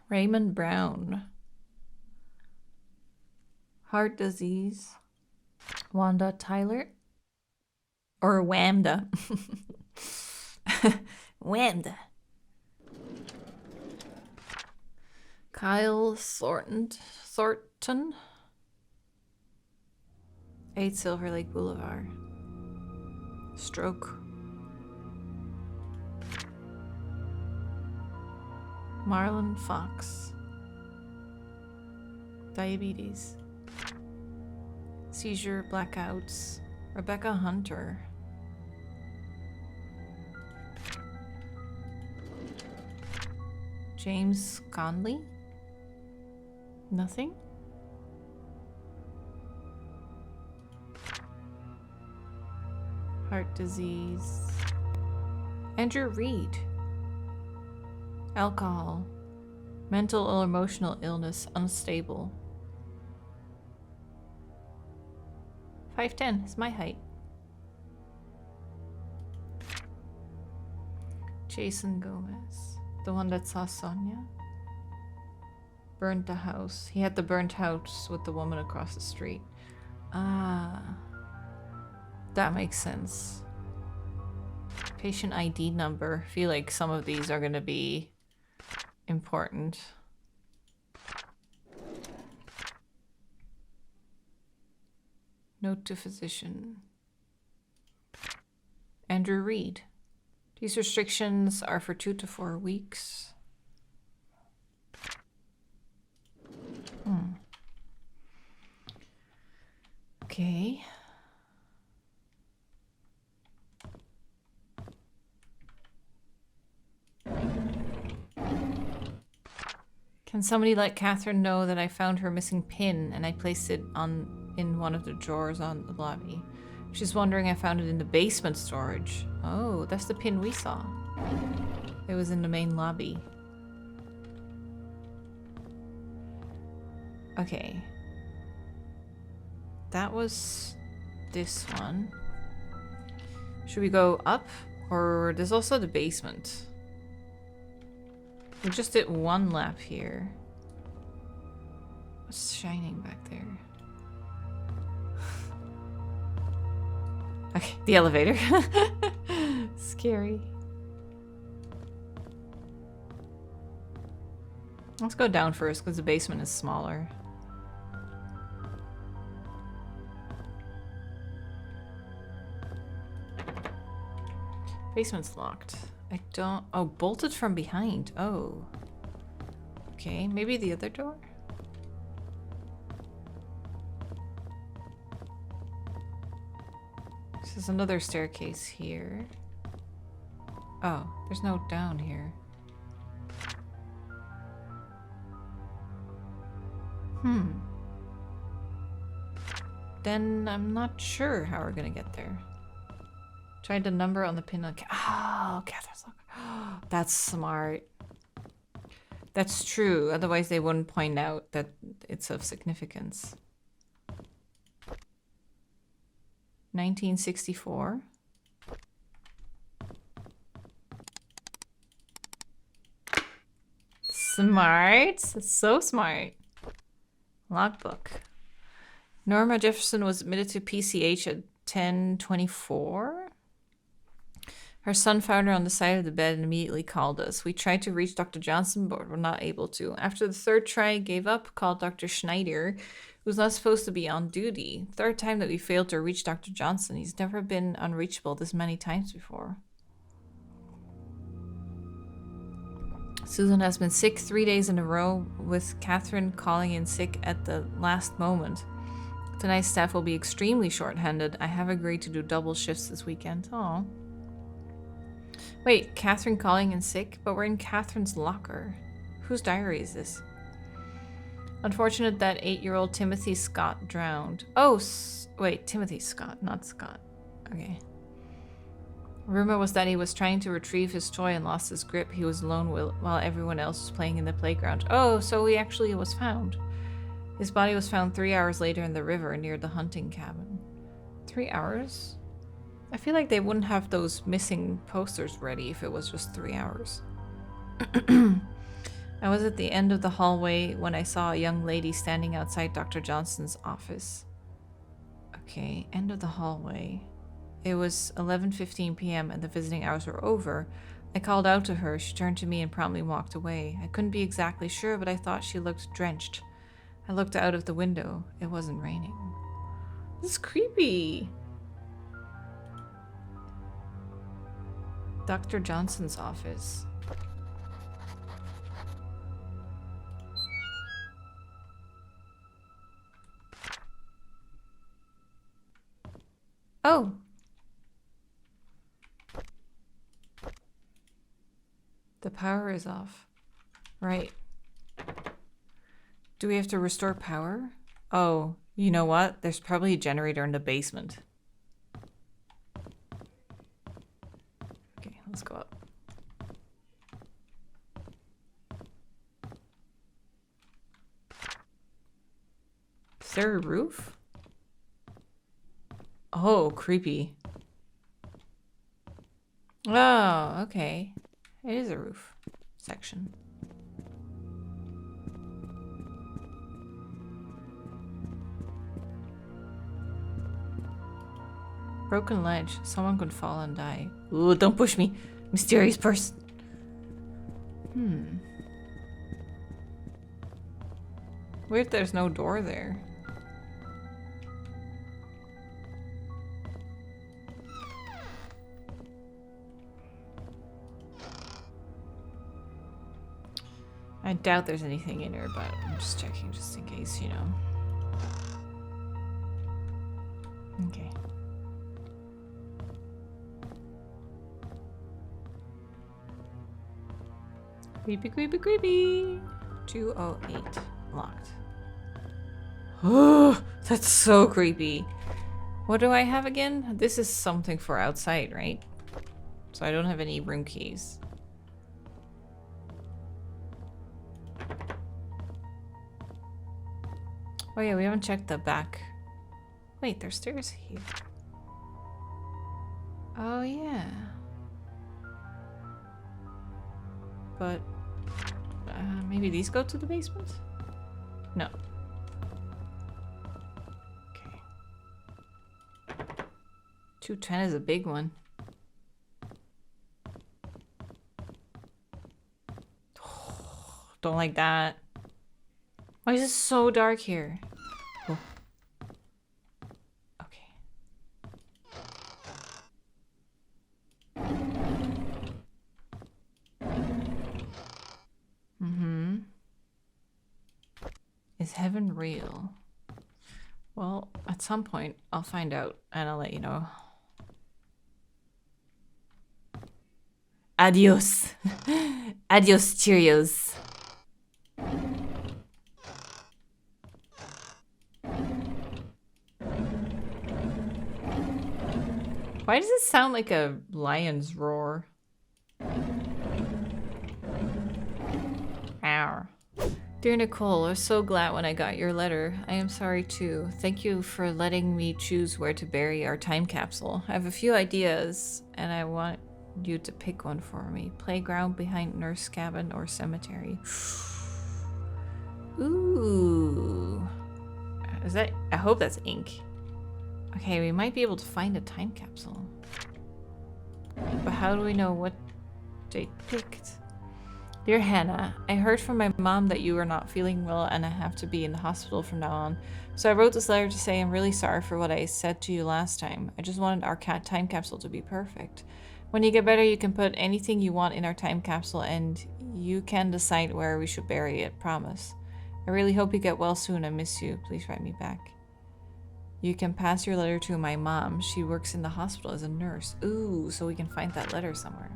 Raymond Brown. Heart disease. Wanda Tyler. Or Wamda. Wamda. Kyle Thornton. 8 Silver Lake Boulevard. Stroke. Marlon Fox. Diabetes. Seizure, blackouts. Rebecca Hunter. James Conley? Nothing? Heart disease. Andrew Reed. Alcohol. Mental or emotional illness, unstable. 5'10" is my height. Jason Gomez. The one that saw Sonia. Burnt the house. He had the burnt house with the woman across the street. Ah. That makes sense. Patient ID number. I feel like some of these are going to be important. Note to physician. Andrew Reed. These restrictions are for 2 to 4 weeks. Okay. Can somebody let Catherine know that I found her missing pin and I placed it in one of the drawers on the lobby? She's wondering I found it in the basement storage. Oh, that's the pin we saw. It was in the main lobby. Okay. That was this one. Should we go up? Or there's also the basement. We just did one lap here. What's shining back there? Okay, the elevator. Scary. Let's go down first because the basement is smaller. Basement's locked. I don't... Oh, bolted from behind. Oh. Okay, maybe the other door? There's another staircase here. Oh, there's no down here. Then I'm not sure how we're gonna get there. Tried the number on the pin on... Oh, Catherine's locker. That's smart. That's true. Otherwise they wouldn't point out that it's of significance. 1964. Smart. So smart. Logbook. Norma Jefferson was admitted to PCH at 10:24. Her son found her on the side of the bed and immediately called us. We tried to reach Dr. Johnson, but were not able to. After the third try, gave up, called Dr. Schneider, who's not supposed to be on duty. Third time that we failed to reach Dr. Johnson. He's never been unreachable this many times before. Susan has been sick 3 days in a row, with Catherine calling in sick at the last moment. Tonight's staff will be extremely short-handed. I have agreed to do double shifts this weekend. Oh. Wait, Catherine calling in sick? But we're in Catherine's locker. Whose diary is this? Unfortunate that 8-year-old Timothy Scott drowned. Oh, wait, Timothy Scott, not Scott. Okay. Rumor was that he was trying to retrieve his toy and lost his grip. He was alone while everyone else was playing in the playground. Oh, so he actually was found. His body was found 3 hours later in the river near the hunting cabin. 3 hours? I feel like they wouldn't have those missing posters ready if it was just 3 hours. I was at the end of the hallway when I saw a young lady standing outside Dr. Johnson's office. Okay, end of the hallway. It was 11:15 p.m. and the visiting hours were over. I called out to her. She turned to me and promptly walked away. I couldn't be exactly sure, but I thought she looked drenched. I looked out of the window. It wasn't raining. This is creepy. Dr. Johnson's office. Oh. The power is off. Right. Do we have to restore power? Oh, you know what? There's probably a generator in the basement. Okay, let's go up. Is there a roof? Oh, creepy. Oh, okay. It is a roof section. Broken ledge. Someone could fall and die. Ooh, don't push me. Mysterious person. Weird there's no door there. I doubt there's anything in here, but I'm just checking just in case, you know. Okay. Creepy, creepy, creepy. 208. Locked. Oh, that's so creepy. What do I have again? This is something for outside, right? So I don't have any room keys. Oh yeah, we haven't checked the back. Wait, there's stairs here. Oh yeah. But Maybe these go to the basement? No. Okay. 210 is a big one. Don't like that. Why is it so dark here? Oh. Okay. Is heaven real? Well, at some point, I'll find out and I'll let you know. Adios. Adios, Cheerios. Why does it sound like a lion's roar? Ow. Dear Nicole, I was so glad when I got your letter. I am sorry too. Thank you for letting me choose where to bury our time capsule. I have a few ideas and I want you to pick one for me. Playground behind nurse cabin or cemetery. Ooh. Is that? I hope that's ink. Okay, we might be able to find a time capsule. But how do we know what they picked? Dear Hannah, I heard from my mom that you are not feeling well and I have to be in the hospital from now on. So I wrote this letter to say I'm really sorry for what I said to you last time. I just wanted our time capsule to be perfect. When you get better, you can put anything you want in our time capsule and you can decide where we should bury it, promise. I really hope you get well soon. I miss you. Please write me back. You can pass your letter to my mom. She works in the hospital as a nurse. Ooh, so we can find that letter somewhere.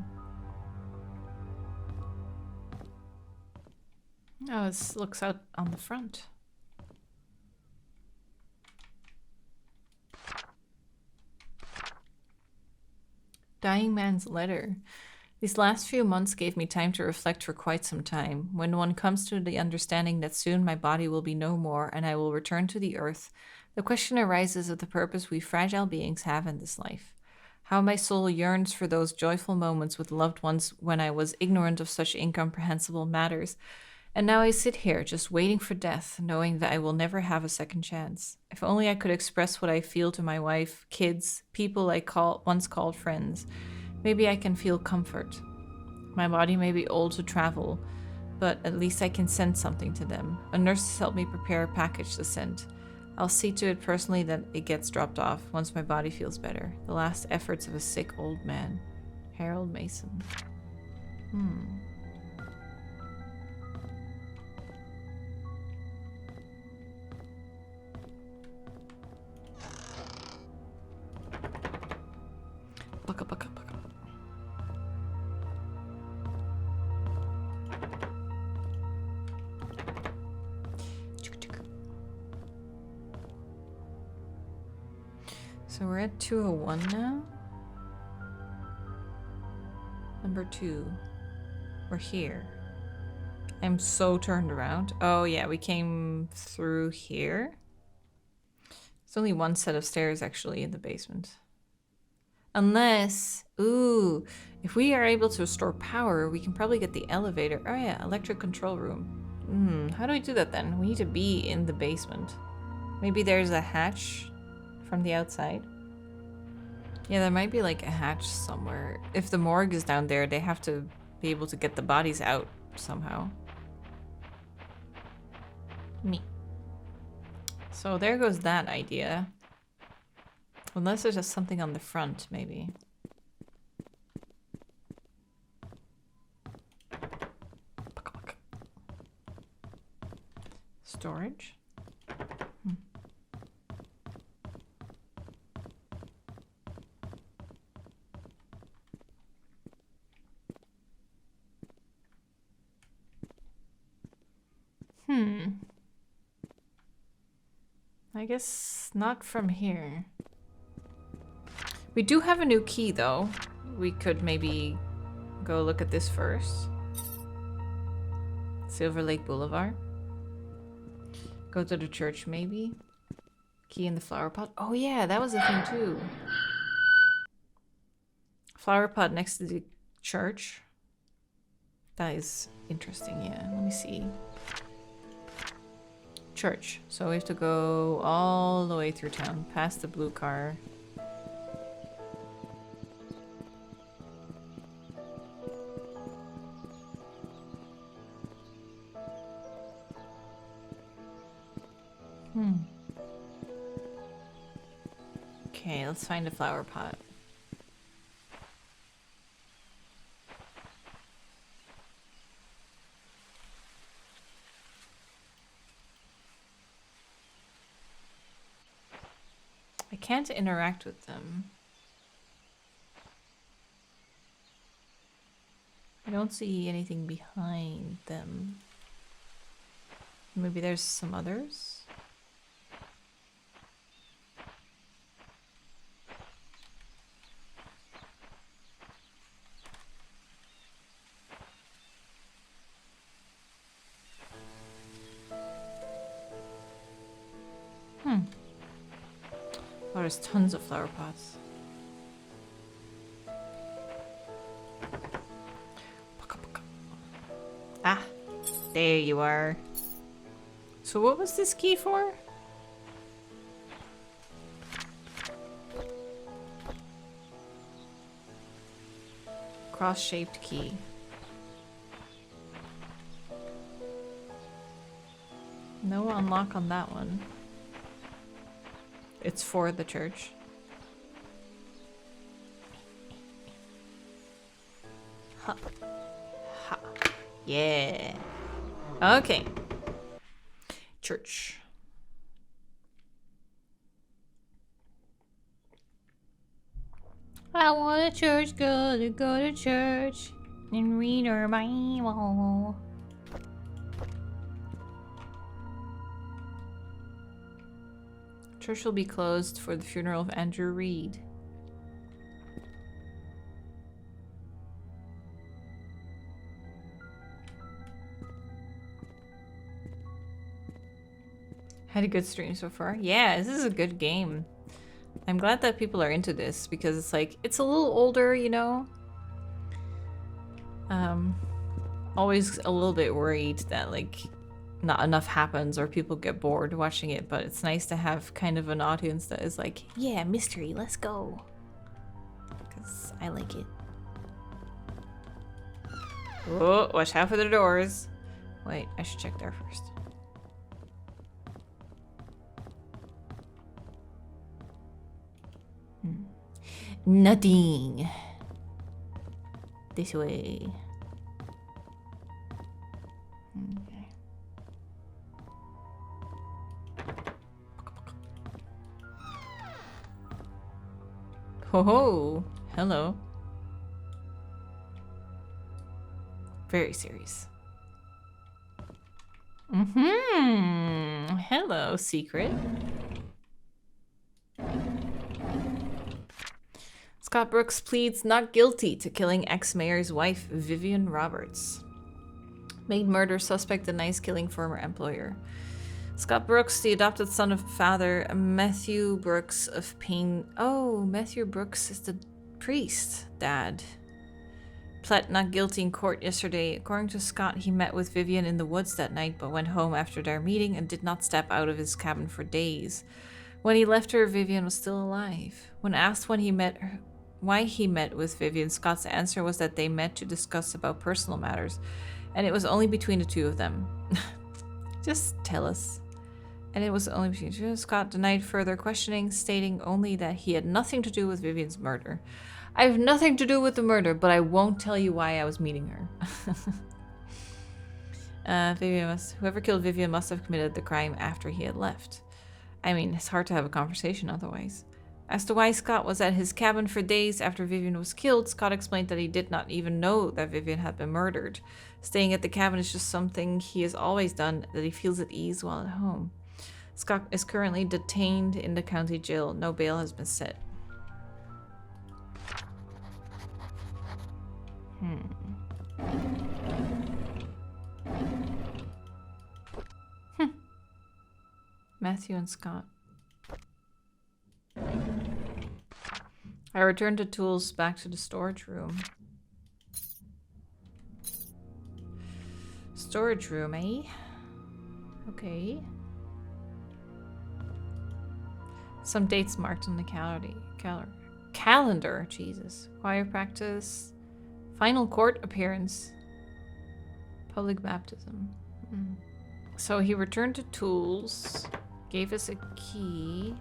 Oh, this looks out on the front. Dying man's letter. These last few months gave me time to reflect for quite some time. When one comes to the understanding that soon my body will be no more and I will return to the earth, the question arises of the purpose we fragile beings have in this life. How my soul yearns for those joyful moments with loved ones when I was ignorant of such incomprehensible matters. And now I sit here, just waiting for death, knowing that I will never have a second chance. If only I could express what I feel to my wife, kids, people I once called friends. Maybe I can feel comfort. My body may be old to travel, but at least I can send something to them. A nurse has helped me prepare a package to send. I'll see to it personally that it gets dropped off once my body feels better. The last efforts of a sick old man. Harold Mason. Bucka, bucka, bucka. So we're at 201 now. Number 2. We're here. I'm so turned around. Oh yeah, we came through here. There's only one set of stairs actually in the basement. Unless, ooh, if we are able to restore power, we can probably get the elevator. Oh yeah, electric control room. How do we do that then? We need to be in the basement. Maybe there's a hatch from the outside. Yeah, there might be like a hatch somewhere. If the morgue is down there, they have to be able to get the bodies out somehow. Me. So there goes that idea. Unless there's just something on the front, maybe. Storage? I guess not from here. We do have a new key, though. We could maybe go look at this first. Silver Lake Boulevard. Go to the church, maybe. Key in the flower pot. Oh yeah, that was a thing too. Flower pot next to the church. That is interesting, yeah. Let me see. Church. So we have to go all the way through town, past the blue car. Okay, let's find a flower pot. I can't interact with them. I don't see anything behind them. Maybe there's some others? Oh, there's tons of flower pots. Ah, there you are. So what was this key for? Cross-shaped key. No unlock on that one. It's for the church. Ha. Ha. Yeah. Okay. Church. I want a church girl to go to church and read her Bible. Church will be closed for the funeral of Andrew Reed. Had a good stream so far. Yeah, this is a good game. I'm glad that people are into this because it's like, it's a little older, you know? Always a little bit worried that like not enough happens or people get bored watching it, but it's nice to have kind of an audience that is like, yeah, mystery, let's go. Because I like it. Oh, watch out for the doors. Wait, I should check there first. Nothing. This way. Okay. Ho ho! Hello. Very serious. Hello, secret. Scott Brooks pleads not guilty to killing ex-mayor's wife, Vivian Roberts. Maid murder suspect denies killing former employer. Scott Brooks, the adopted son of father Matthew Brooks of Pain. Oh, Matthew Brooks is the priest, dad. Pled not guilty in court yesterday. According to Scott, he met with Vivian in the woods that night, but went home after their meeting and did not step out of his cabin for days. When he left her, Vivian was still alive. When asked when he met her, why he met with Vivian, Scott's answer was that they met to discuss about personal matters, and it was only between the two of them. Just tell us. And it was only between the two. Scott denied further questioning, stating only that he had nothing to do with Vivian's murder. I have nothing to do with the murder, but I won't tell you why I was meeting her. Whoever killed Vivian must have committed the crime after he had left. I mean, it's hard to have a conversation otherwise. As to why Scott was at his cabin for days after Vivian was killed, Scott explained that he did not even know that Vivian had been murdered. Staying at the cabin is just something he has always done, that he feels at ease while at home. Scott is currently detained in the county jail. No bail has been set. Matthew and Scott. I returned the tools back to the storage room. storage room, eh? Okay. Some dates marked on the calendar. Jesus. Choir practice. Final court appearance. Public baptism. So he returned to tools. Gave us a key.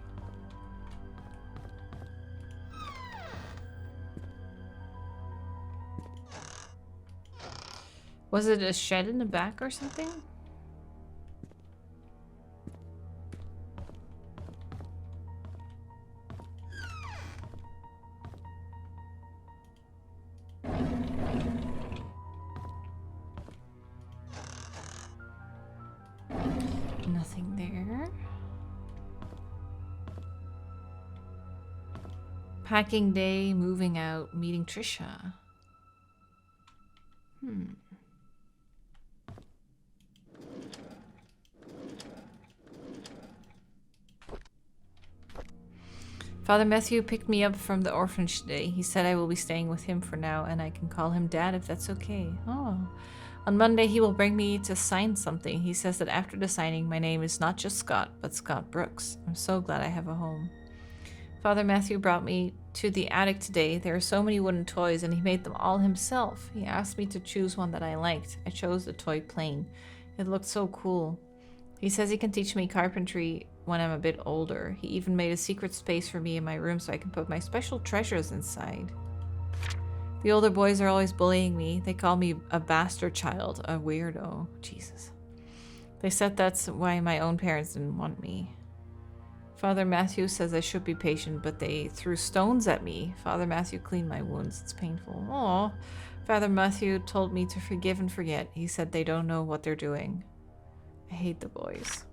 Was it a shed in the back or something? Nothing there. Packing day, moving out, meeting Trisha. Father Matthew picked me up from the orphanage today. He said I will be staying with him for now and I can call him Dad if that's okay. Oh. On Monday, he will bring me to sign something. He says that after the signing, my name is not just Scott, but Scott Brooks. I'm so glad I have a home. Father Matthew brought me to the attic today. There are so many wooden toys and he made them all himself. He asked me to choose one that I liked. I chose the toy plane. It looked so cool. He says he can teach me carpentry when I'm a bit older. He even made a secret space for me in my room so I can put my special treasures inside. The older boys are always bullying me. They call me a bastard child, a weirdo. Jesus. They said that's why my own parents didn't want me. Father Matthew says I should be patient, but they threw stones at me. Father Matthew cleaned my wounds. It's painful. Aw. Father Matthew told me to forgive and forget. He said they don't know what they're doing. I hate the boys.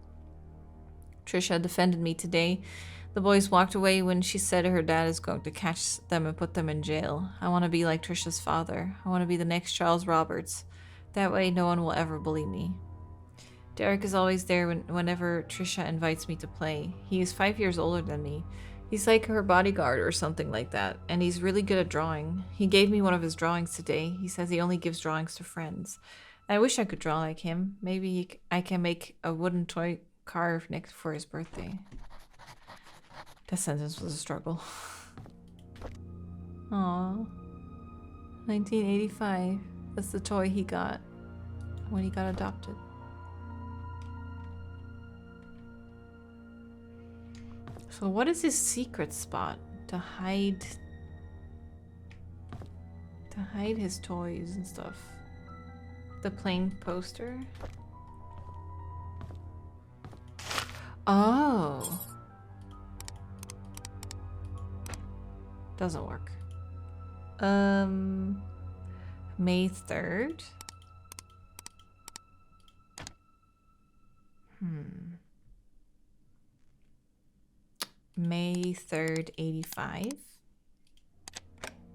Trisha defended me today. The boys walked away when she said her dad is going to catch them and put them in jail. I want to be like Trisha's father. I want to be the next Charles Roberts. That way no one will ever bully me. Derek is always there whenever Trisha invites me to play. He is 5 years older than me. He's like her bodyguard or something like that, and he's really good at drawing. He gave me one of his drawings today. He says he only gives drawings to friends. I wish I could draw like him. Maybe I can make a wooden toy carve next for his birthday. That sentence was a struggle. Aww. 1985. That's the toy he got when he got adopted. So what is his secret spot? To hide his toys and stuff. The plain poster? Oh. Doesn't work. May 3rd. May 3rd, 85.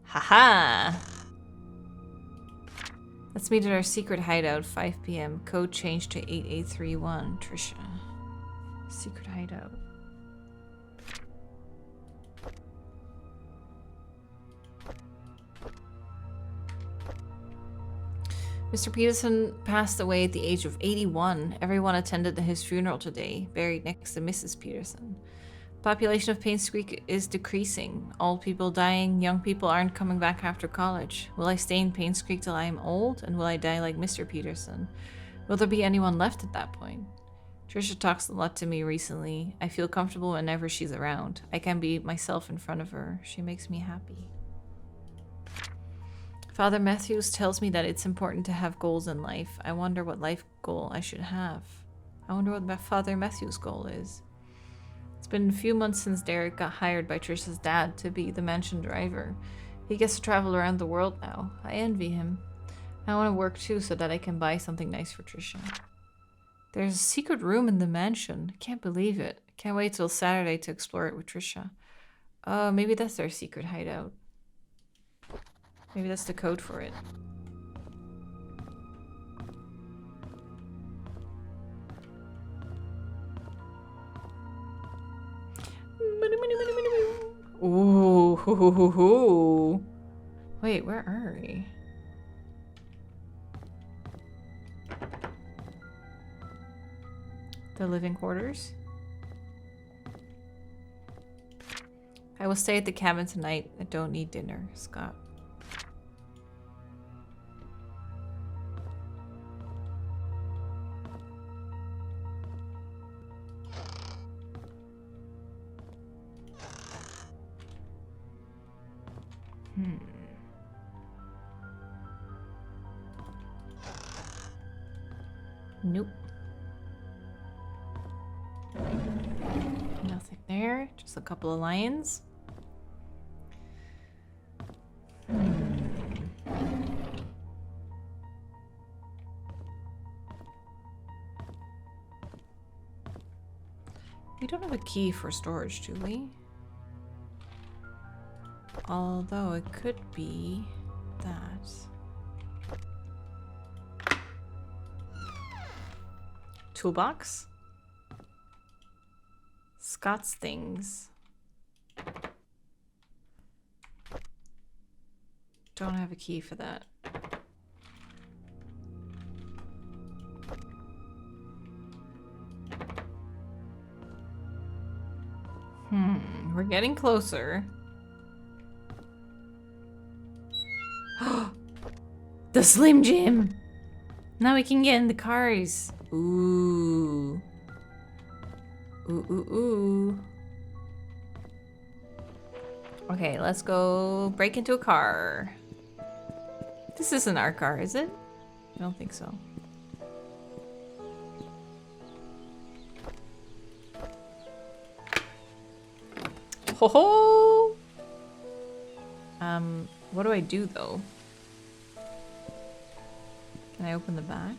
Haha! Let's meet at our secret hideout, 5 p.m. Code changed to 8831. Trisha. Secret hideout. Mr. Peterson passed away at the age of 81. Everyone attended his funeral today, buried next to Mrs. Peterson. The population of Painscreek is decreasing. Old people dying, young people aren't coming back after college. Will I stay in Painscreek till I am old, and will I die like Mr. Peterson? Will there be anyone left at that point? Trisha talks a lot to me recently. I feel comfortable whenever she's around. I can be myself in front of her. She makes me happy. Father Matthews tells me that it's important to have goals in life. I wonder what life goal I should have. I wonder what Father Matthews' goal is. It's been a few months since Derek got hired by Trisha's dad to be the mansion driver. He gets to travel around the world now. I envy him. I want to work too so that I can buy something nice for Trisha. There's a secret room in the mansion. I can't believe it. Can't wait till Saturday to explore it with Trisha. Maybe that's their secret hideout. Maybe that's the code for it. Ooh, hoo, hoo, hoo, hoo. Wait, where are we? The living quarters. I will stay at the cabin tonight. I don't need dinner, Scott. Nope. Nothing there. Just a couple of lions. We don't have a key for storage, do we? Although it could be that. Toolbox? Scott's things. Don't have a key for that. We're getting closer. The Slim Jim! Now we can get in the cars. Ooh. Ooh, ooh, ooh. Okay, let's go break into a car. This isn't our car, is it? I don't think so. Ho ho! What do I do though? Can I open the back?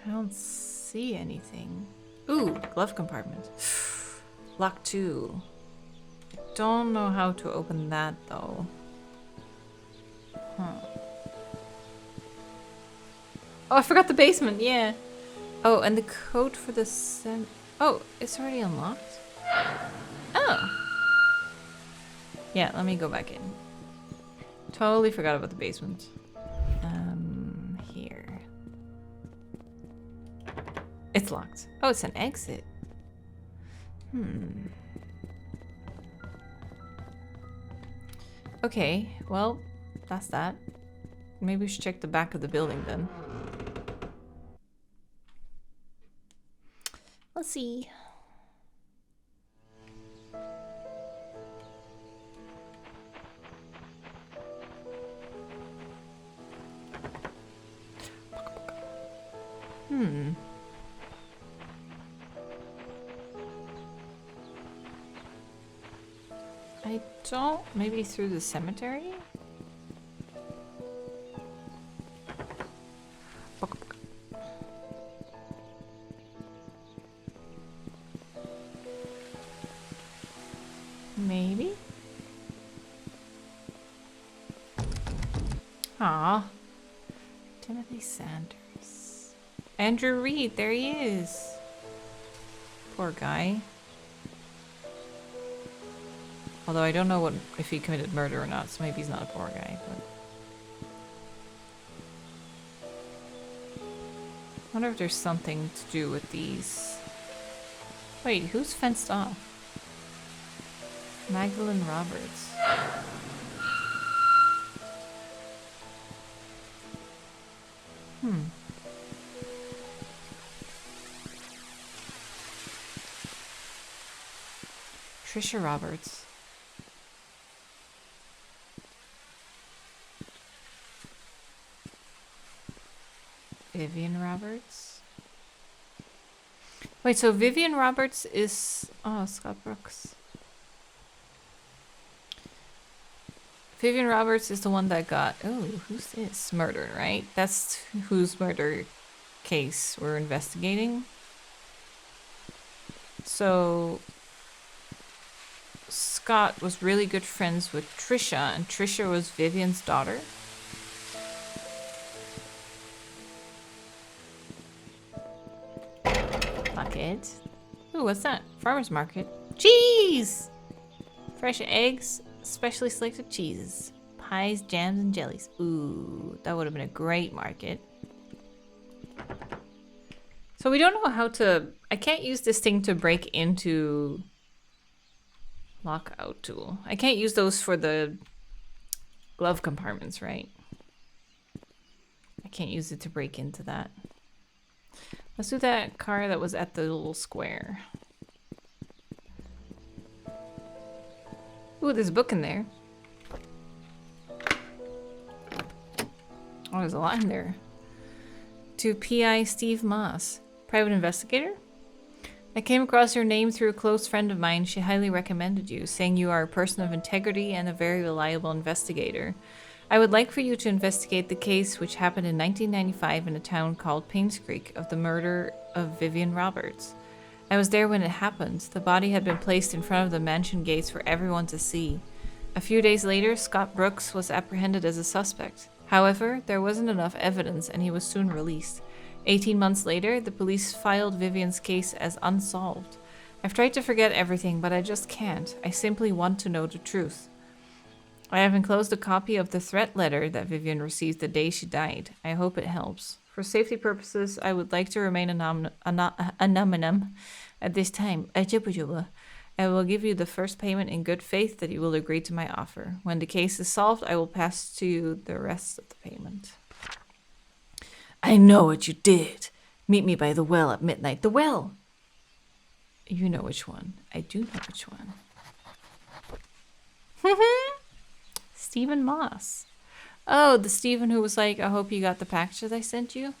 I don't see anything. Ooh, glove compartment. Lock 2. I don't know how to open that though. Huh. Oh, I forgot the basement, yeah. Oh, and the code for the oh, it's already unlocked? Oh. Yeah, let me go back in. Totally forgot about the basement. Here. It's locked. Oh, it's an exit. Okay, well, that's that. Maybe we should check the back of the building then. Let's see. I don't. Maybe through the cemetery? Maybe? Aw. Timothy Sanders. Andrew Reed, there he is. Poor guy. Although I don't know if he committed murder or not, so maybe he's not a poor guy. But I wonder if there's something to do with these. Wait, who's fenced off? Magdalene Roberts. Trisha Roberts. Vivian Roberts. Wait, so Vivian Roberts is... Oh, Scott Brooks. Vivian Roberts is the one that got... Oh, who's this? Murder, right? That's whose murder case we're investigating. So... Scott was really good friends with Trisha, and Trisha was Vivian's daughter. Bucket. Ooh, what's that? Farmer's market. Cheese! Fresh eggs, specially selected cheeses, pies, jams, and jellies. Ooh, that would have been a great market. So we don't know how to... I can't use this thing to break into... Lockout tool. I can't use those for the glove compartments, right? I can't use it to break into that. Let's do that car that was at the little square. Ooh, there's a book in there. Oh, there's a lot in there. To P.I. Steve Moss, private investigator. I came across your name through a close friend of mine. She highly recommended you, saying you are a person of integrity and a very reliable investigator. I would like for you to investigate the case which happened in 1995 in a town called Painscreek of the murder of Vivian Roberts. I was there when it happened. The body had been placed in front of the mansion gates for everyone to see. A few days later, Scott Brooks was apprehended as a suspect. However, there wasn't enough evidence and he was soon released. 18 months later, the police filed Vivian's case as unsolved. I've tried to forget everything, but I just can't. I simply want to know the truth. I have enclosed a copy of the threat letter that Vivian received the day she died. I hope it helps. For safety purposes, I would like to remain anonymous at this time. I will give you the first payment in good faith that you will agree to my offer. When the case is solved, I will pass to you the rest of the payment. I know what you did. Meet me by the well at midnight. The well! You know which one. I do know which one. Stephen Moss. Oh, the Stephen who was like, I hope you got the packages I sent you.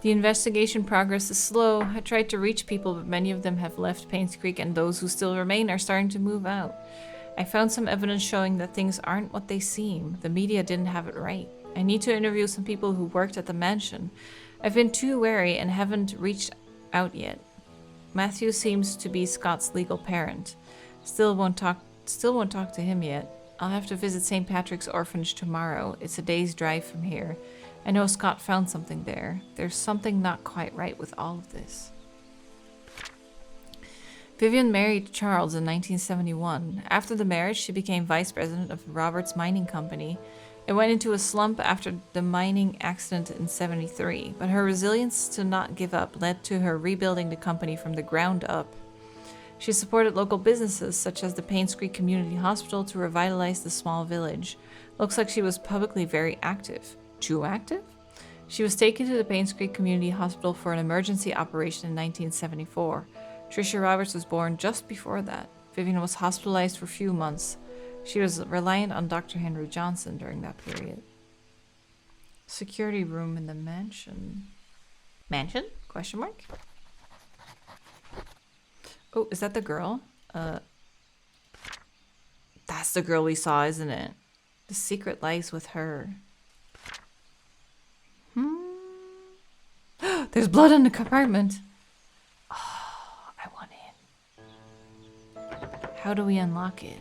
The investigation progress is slow. I tried to reach people, but many of them have left Painscreek, and those who still remain are starting to move out. I found some evidence showing that things aren't what they seem. The media didn't have it right. I need to interview some people who worked at the mansion. I've been too wary and haven't reached out yet. Matthew seems to be Scott's legal parent. Still won't talk to him yet. I'll have to visit St. Patrick's Orphanage tomorrow. It's a day's drive from here. I know Scott found something there. There's something not quite right with all of this. Vivian married Charles in 1971. After the marriage, she became vice president of Roberts Mining Company. It went into a slump after the mining accident in '73, but her resilience to not give up led to her rebuilding the company from the ground up. She supported local businesses such as the Painscreek Community Hospital to revitalize the small village. Looks like she was publicly very active. Too active? She was taken to the Painscreek Community Hospital for an emergency operation in 1974. Tricia Roberts was born just before that. Vivian was hospitalized for a few months. She was reliant on Dr. Henry Johnson during that period. Security room in the mansion. Mansion? Question mark? Oh, is that the girl? That's the girl we saw, isn't it? The secret lies with her. There's blood in the compartment. Oh, I want in. How do we unlock it?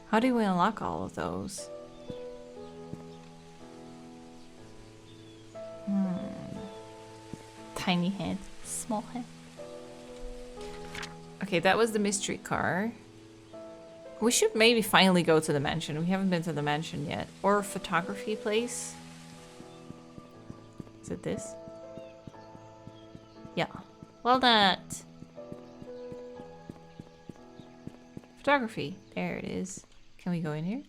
How do we unlock all of those? Tiny head, small head. Okay, that was the mystery car. We should maybe finally go to the mansion. We haven't been to the mansion yet. Or photography place. Is it this? Yeah. Well done. Photography. There it is. Can we go in here?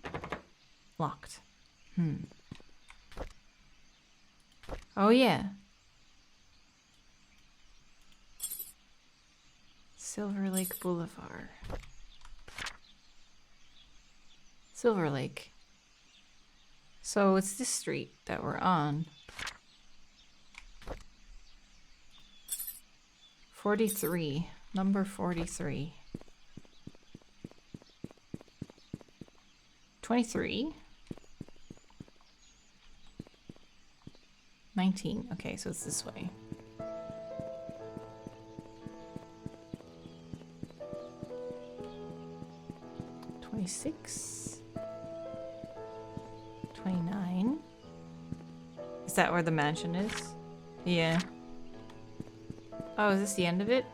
Locked. Oh yeah. Silver Lake Boulevard. Silver Lake. So it's this street that we're on. 43. Number 43. 23. 19. Okay, so it's this way. $26. $29. Is that where the mansion is? Yeah. Oh, is this the end of it?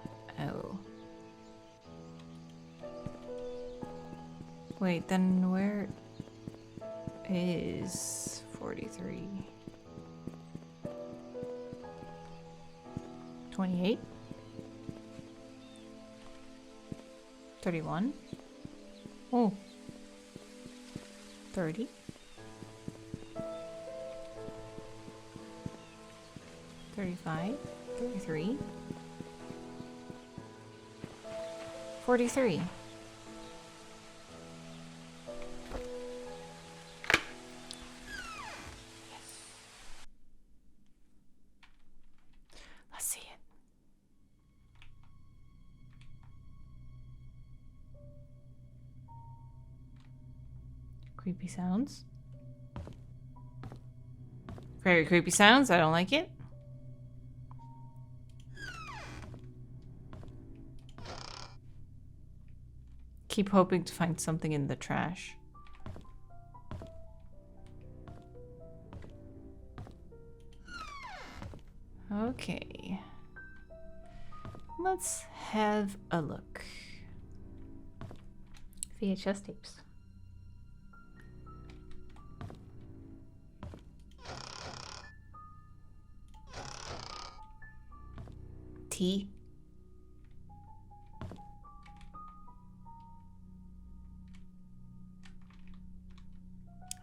Oh. Wait, then where is 43? 28? 31? Oh. 30? 35? 33? 43. Let's see it. Creepy sounds. Very creepy sounds. I don't like it. Keep hoping to find something in the trash. Okay. Let's have a look. VHS tapes. Tea.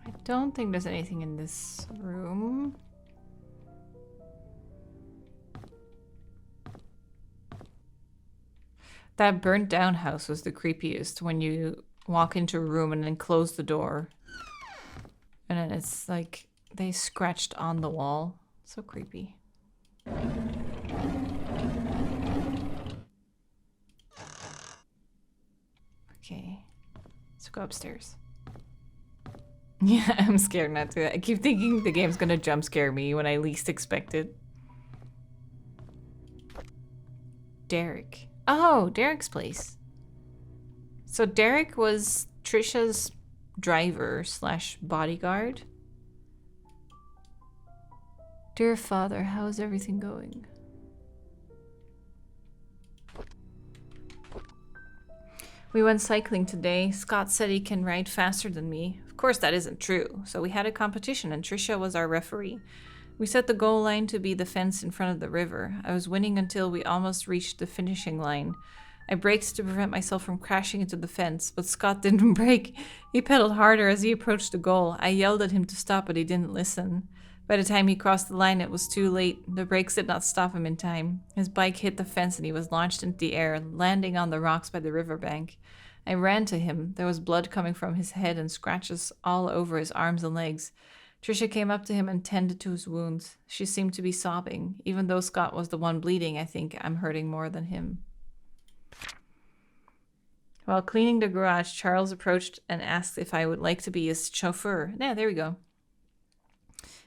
I don't think there's anything in this room. That burnt down house was the creepiest when you walk into a room and then close the door. And then it's like they scratched on the wall. So creepy. Okay. Let's go upstairs. Yeah, I'm scared not to. I keep thinking the game's gonna jump scare me when I least expect it. Derek. Oh, Derek's place. So Derek was Trisha's driver slash bodyguard. Dear Father, how's everything going? We went cycling today. Scott said he can ride faster than me. Of course that isn't true. So we had a competition and Trisha was our referee. We set the goal line to be the fence in front of the river. I was winning until we almost reached the finishing line. I braked to prevent myself from crashing into the fence, but Scott didn't brake. He pedaled harder as he approached the goal. I yelled at him to stop, but he didn't listen. By the time he crossed the line, it was too late. The brakes did not stop him in time. His bike hit the fence and he was launched into the air, landing on the rocks by the riverbank. I ran to him. There was blood coming from his head and scratches all over his arms and legs. Trisha came up to him and tended to his wounds. She seemed to be sobbing. Even though Scott was the one bleeding, I think I'm hurting more than him. While cleaning the garage, Charles approached and asked if I would like to be his chauffeur. Yeah, there we go.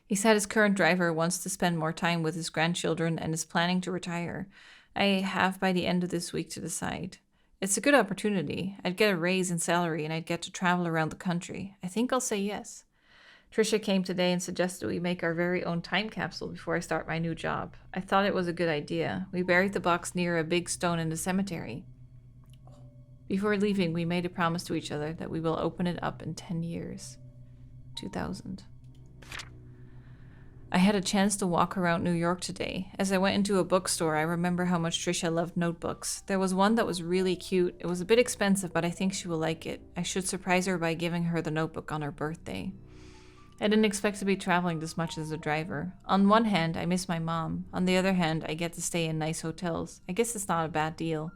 He said his current driver wants to spend more time with his grandchildren and is planning to retire. I have by the end of this week to decide. It's a good opportunity. I'd get a raise in salary and I'd get to travel around the country. I think I'll say yes. Trisha came today and suggested we make our very own time capsule before I start my new job. I thought it was a good idea. We buried the box near a big stone in the cemetery. Before leaving, we made a promise to each other that we will open it up in 10 years. 2000. I had a chance to walk around New York today. As I went into a bookstore, I remember how much Trisha loved notebooks. There was one that was really cute. It was a bit expensive, but I think she will like it. I should surprise her by giving her the notebook on her birthday. I didn't expect to be traveling this much as a driver. On one hand, I miss my mom. On the other hand, I get to stay in nice hotels. I guess it's not a bad deal.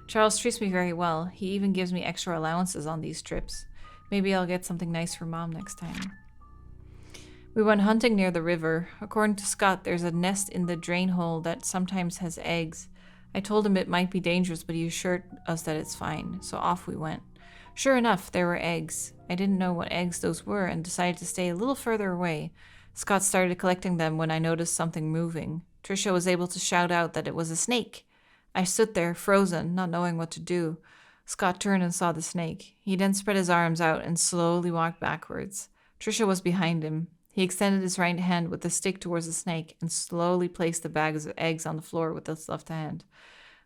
Charles treats me very well. He even gives me extra allowances on these trips. Maybe I'll get something nice for Mom next time. We went hunting near the river. According to Scott, there's a nest in the drain hole that sometimes has eggs. I told him it might be dangerous, but he assured us that it's fine, so off we went. Sure enough, there were eggs. I didn't know what eggs those were and decided to stay a little further away. Scott started collecting them when I noticed something moving. Trisha was able to shout out that it was a snake. I stood there, frozen, not knowing what to do. Scott turned and saw the snake. He then spread his arms out and slowly walked backwards. Trisha was behind him. He extended his right hand with the stick towards the snake and slowly placed the bags of eggs on the floor with his left hand.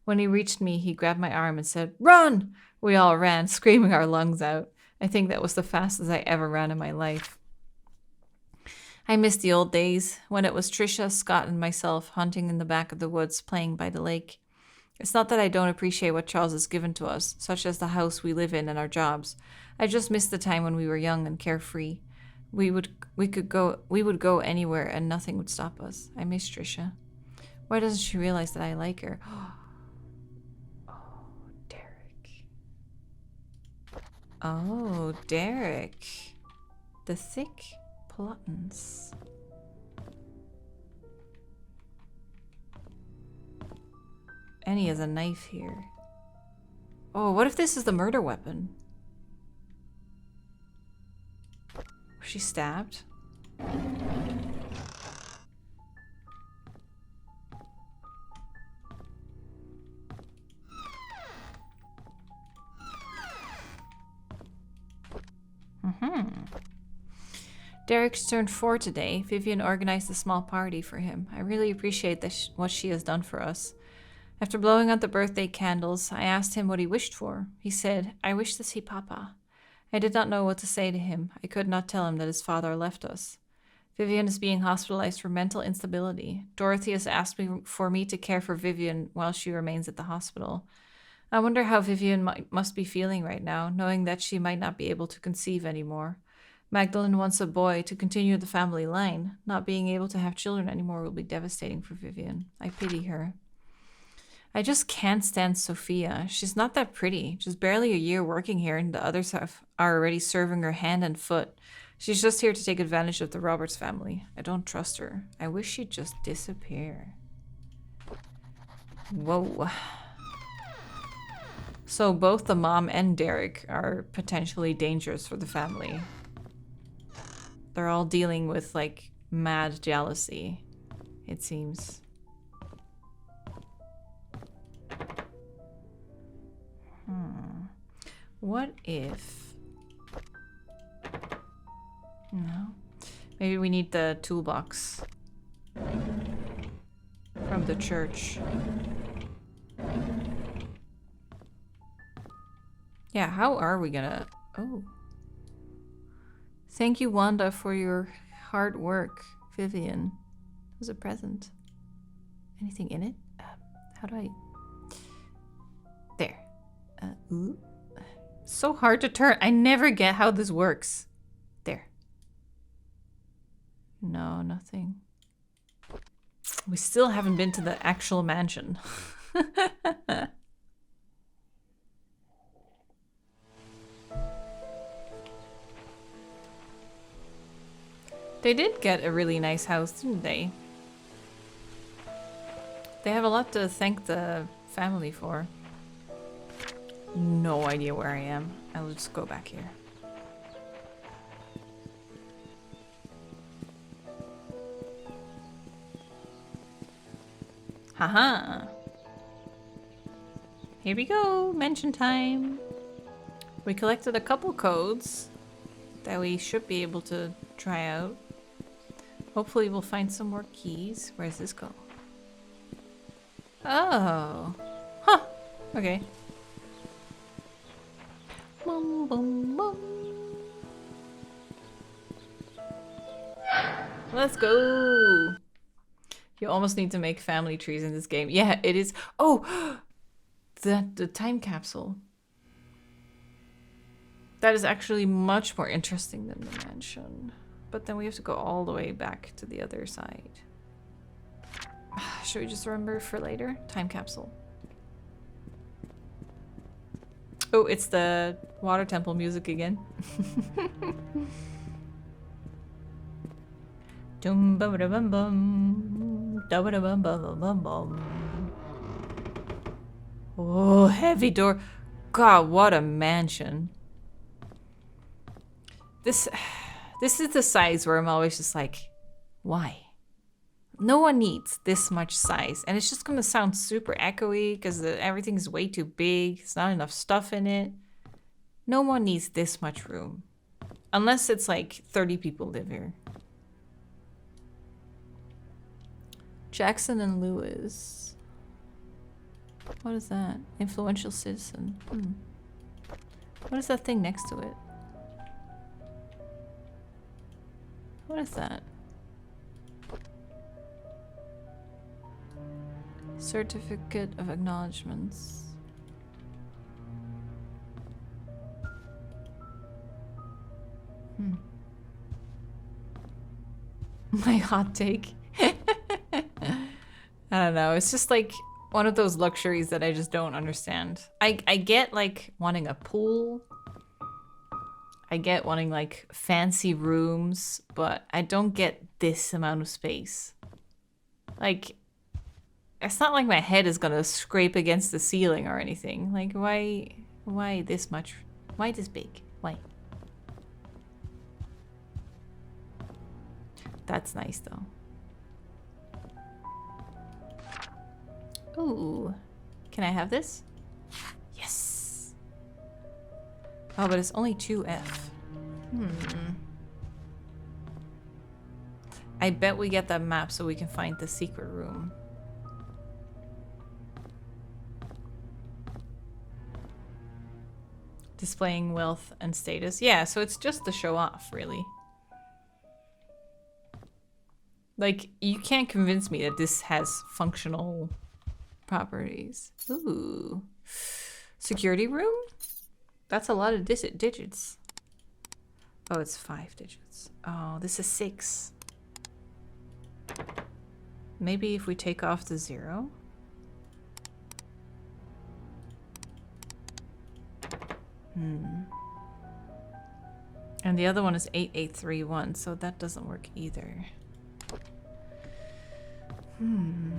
When he reached me, he grabbed my arm and said, "Run!" We all ran, screaming our lungs out. I think that was the fastest I ever ran in my life. I miss the old days, when it was Trisha, Scott, and myself hunting in the back of the woods, playing by the lake. It's not that I don't appreciate what Charles has given to us, such as the house we live in and our jobs. I just miss the time when we were young and carefree. We would go anywhere and nothing would stop us. I miss Trisha. Why doesn't she realize that I like her? Oh, Derek. Oh, Derek. The thick plottins. And he has a knife here. Oh, what if this is the murder weapon? Was she stabbed? Derek's turned 4 today. Vivian organized a small party for him. I really appreciate what she has done for us. After blowing out the birthday candles, I asked him what he wished for. He said, "I wish to see Papa." I did not know what to say to him. I could not tell him that his father left us. Vivian is being hospitalized for mental instability. Dorothy has asked me for me to care for Vivian while she remains at the hospital. I wonder how Vivian must be feeling right now, knowing that she might not be able to conceive anymore. Magdalene wants a boy to continue the family line. Not being able to have children anymore will be devastating for Vivian. I pity her. I just can't stand Sophia. She's not that pretty. Just barely a year working here, and the others are already serving her hand and foot. She's just here to take advantage of the Roberts family. I don't trust her. I wish she'd just disappear. Whoa. So both the mom and Derek are potentially dangerous for the family. They're all dealing with, like, mad jealousy, it seems. What if... No. Maybe we need the toolbox from the church. Yeah, how are we gonna... Oh. Thank you, Wanda, for your hard work, Vivian. It was a present. Anything in it? How do I... There. Ooh. So hard to turn. I never get how this works. There. No, nothing. We still haven't been to the actual mansion. They did get a really nice house, didn't they? They have a lot to thank the family for. No idea where I am. I'll just go back here. Haha. Here we go. Mention time. We collected a couple codes that we should be able to try out. Hopefully we'll find some more keys. Where does this go? Oh. Huh. Okay. Boom, boom, boom. Let's go. You almost need to make family trees in this game. Yeah, it is. Oh, the time capsule. That is actually much more interesting than the mansion. But then we have to go all the way back to the other side. Should we just remember for later? Time capsule. Oh, it's the water temple music again. Dum bum bum bum. Da bum bum bum bum. Oh, heavy door. God, what a mansion. This is the size where I'm always just like, why? No one needs this much size. And it's just going to sound super echoey because everything is way too big. There's not enough stuff in it. No one needs this much room. Unless it's like 30 people live here. Jackson and Lewis. What is that? Influential citizen. What is that thing next to it? What is that? Certificate of acknowledgements. My hot take. I don't know. It's just like one of those luxuries that I just don't understand. I get like wanting a pool. I get wanting like fancy rooms, but I don't get this amount of space. Like, it's not like my head is gonna scrape against the ceiling or anything. Like, why this much? Why this big? Why? That's nice though. Ooh. Can I have this? Yes. Oh, but it's only 2F. I bet we get that map so we can find the secret room. Displaying wealth and status. Yeah, so it's just to show off, really. Like, you can't convince me that this has functional properties. Ooh. Security room? That's a lot of digits. Oh, it's 5 digits. Oh, this is 6. Maybe if we take off the 0? And the other one is 8831, so that doesn't work either. Ooh.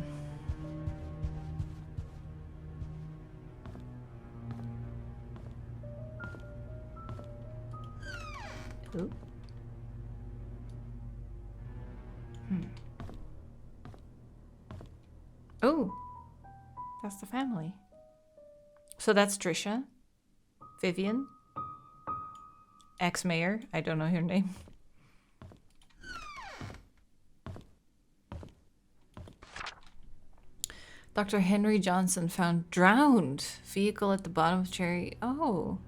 Oh, that's the family. So that's Trisha, Vivian, ex-mayor. I don't know her name. Dr. Henry Johnson found drowned. Vehicle at the bottom of Cherry. Oh.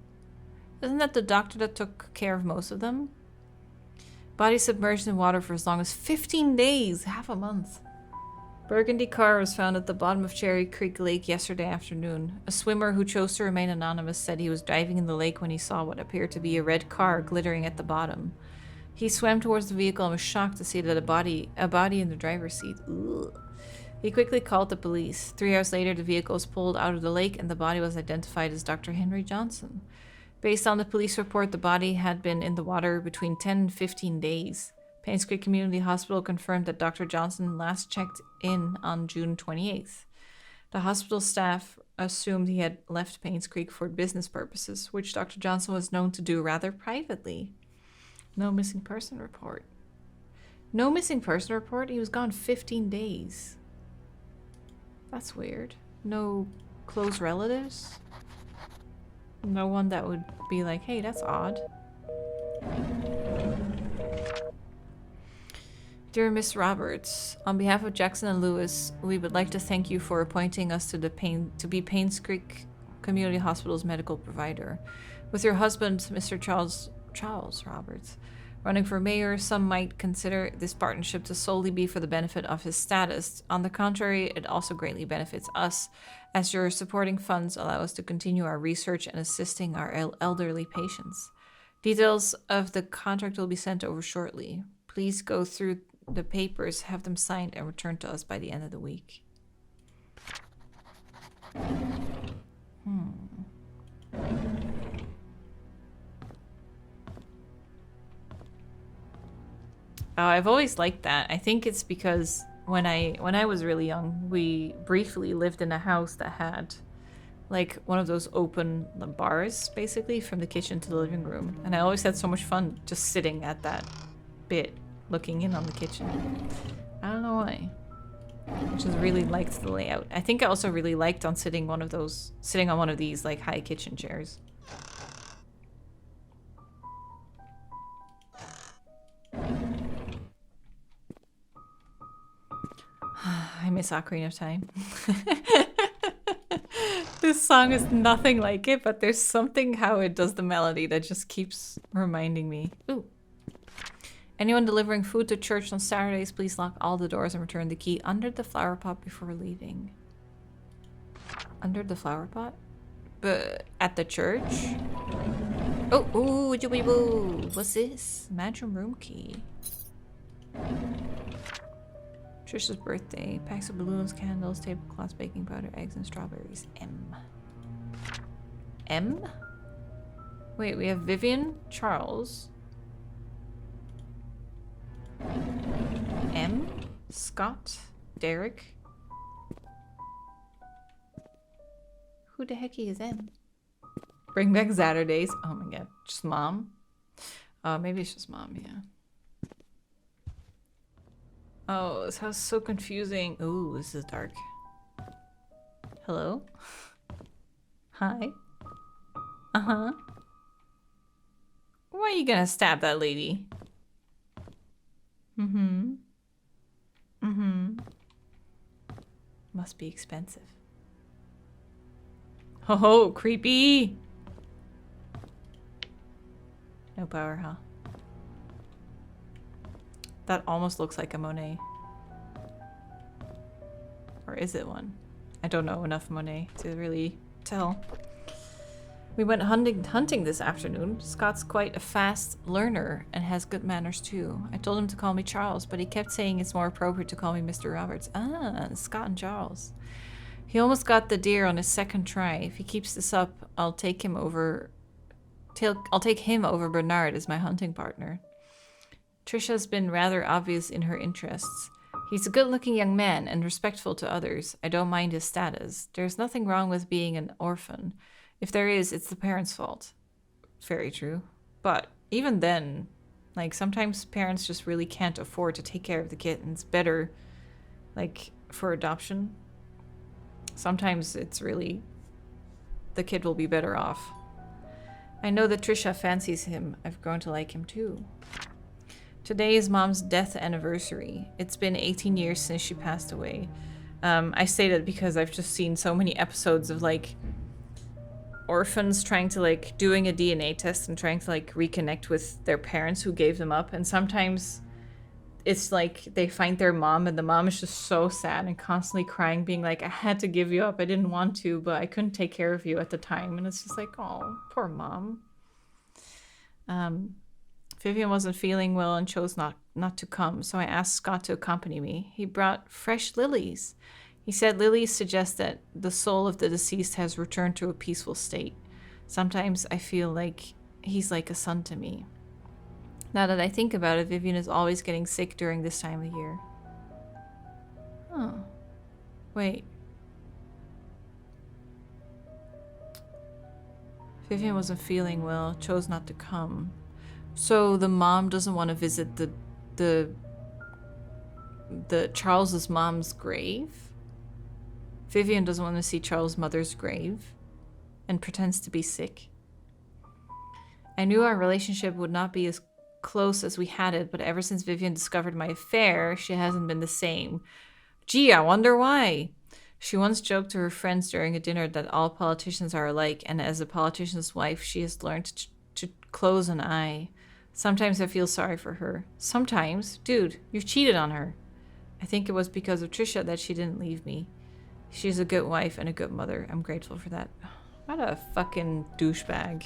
Isn't that the doctor that took care of most of them? Body submerged in water for as long as 15 days. Half a month. Burgundy car was found at the bottom of Cherry Creek Lake yesterday afternoon. A swimmer who chose to remain anonymous said he was diving in the lake when he saw what appeared to be a red car glittering at the bottom. He swam towards the vehicle and was shocked to see that a body in the driver's seat. Ugh. He quickly called the police. 3 hours later, the vehicle was pulled out of the lake and the body was identified as Dr. Henry Johnson. Based on the police report, the body had been in the water between 10 and 15 days. Painscreek Community Hospital confirmed that Dr. Johnson last checked in on June 28th. The hospital staff assumed he had left Painscreek for business purposes, which Dr. Johnson was known to do rather privately. No missing person report. No missing person report? He was gone 15 days. That's weird. No close relatives? No one that would be like, hey, that's odd. Dear Miss Roberts, on behalf of Jackson and Lewis, we would like to thank you for appointing us to be Painscreek Community Hospital's medical provider. With your husband, Mr. Charles Roberts, running for mayor, some might consider this partnership to solely be for the benefit of his status. On the contrary, it also greatly benefits us, as your supporting funds allow us to continue our research and assisting our elderly patients. Details of the contract will be sent over shortly. Please go through the papers, have them signed, and return to us by the end of the week. Oh, I've always liked that. I think it's because when I was really young, we briefly lived in a house that had like one of those open bars, basically, from the kitchen to the living room. And I always had so much fun just sitting at that bit, looking in on the kitchen. I don't know why. I just really liked the layout. I think I also really liked sitting on one of these like high kitchen chairs. I miss Ocarina of Time. This song is nothing like it, but there's something how it does the melody that just keeps reminding me. Ooh. Anyone delivering food to church on Saturdays, please lock all the doors and return the key under the flower pot before leaving. Under the flower pot? But at the church? Oh, ooh, woo. What's this? Magic room key. Trisha's birthday. Packs of balloons, candles, tablecloths, baking powder, eggs, and strawberries. M. M? Wait, we have Vivian, Charles. M? Scott? Derek? Who the heck is M? Bring back Saturdays. Oh my god. Just mom? Maybe it's just mom, yeah. Oh, this house is so confusing. Ooh, this is dark. Hello? Hi? Uh-huh. Why are you gonna stab that lady? Mm-hmm. Mm-hmm. Must be expensive. Oh, creepy! No power, huh? That almost looks like a Monet. Or is it one? I don't know enough Monet to really tell. We went hunting this afternoon. Scott's quite a fast learner and has good manners too. I told him to call me Charles, but he kept saying it's more appropriate to call me Mr. Roberts. Ah, Scott and Charles. He almost got the deer on his second try. If he keeps this up, I'll take him over Bernard as my hunting partner. Trisha's been rather obvious in her interests. He's a good-looking young man and respectful to others. I don't mind his status. There's nothing wrong with being an orphan. If there is, it's the parents' fault. Very true. But even then, like, sometimes parents just really can't afford to take care of the kid, and it's better, like, for adoption. Sometimes it's really... the kid will be better off. I know that Trisha fancies him. I've grown to like him too. Today is Mom's death anniversary. It's been 18 years since she passed away. I say that because I've just seen so many episodes of, like, orphans trying to, like, doing a DNA test and trying to, like, reconnect with their parents who gave them up. And sometimes it's like they find their mom and the mom is just so sad and constantly crying, being like, I had to give you up. I didn't want to, but I couldn't take care of you at the time. And it's just like, oh, poor mom. Vivian wasn't feeling well and chose not to come, so I asked Scott to accompany me. He brought fresh lilies. He said lilies suggest that the soul of the deceased has returned to a peaceful state. Sometimes I feel like he's like a son to me. Now that I think about it, Vivian is always getting sick during this time of year. Oh. Wait. Vivian wasn't feeling well, chose not to come. So the mom doesn't want to visit the Charles's mom's grave? Vivian doesn't want to see Charles' mother's grave and pretends to be sick. I knew our relationship would not be as close as we had it, but ever since Vivian discovered my affair, she hasn't been the same. Gee, I wonder why. She once joked to her friends during a dinner that all politicians are alike, and as a politician's wife, she has learned to close an eye. Sometimes I feel sorry for her. Sometimes, dude, you've cheated on her. I think it was because of Trisha that she didn't leave me. She's a good wife and a good mother. I'm grateful for that. What a fucking douchebag.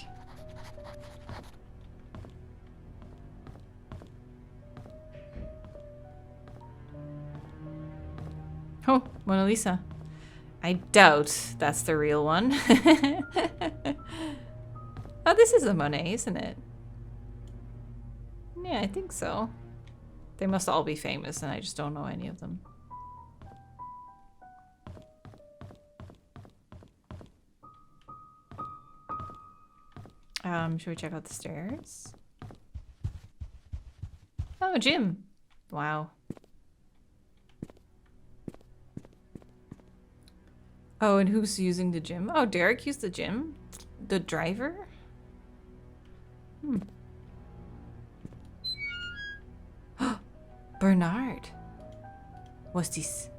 Oh, Mona Lisa. I doubt that's the real one. Oh, this is a Monet, isn't it? Yeah, I think so. They must all be famous, and I just don't know any of them. Should we check out the stairs? Oh, gym. Wow. Oh, and who's using the gym? Oh, Derek used the gym? The driver? Bernard. What's this?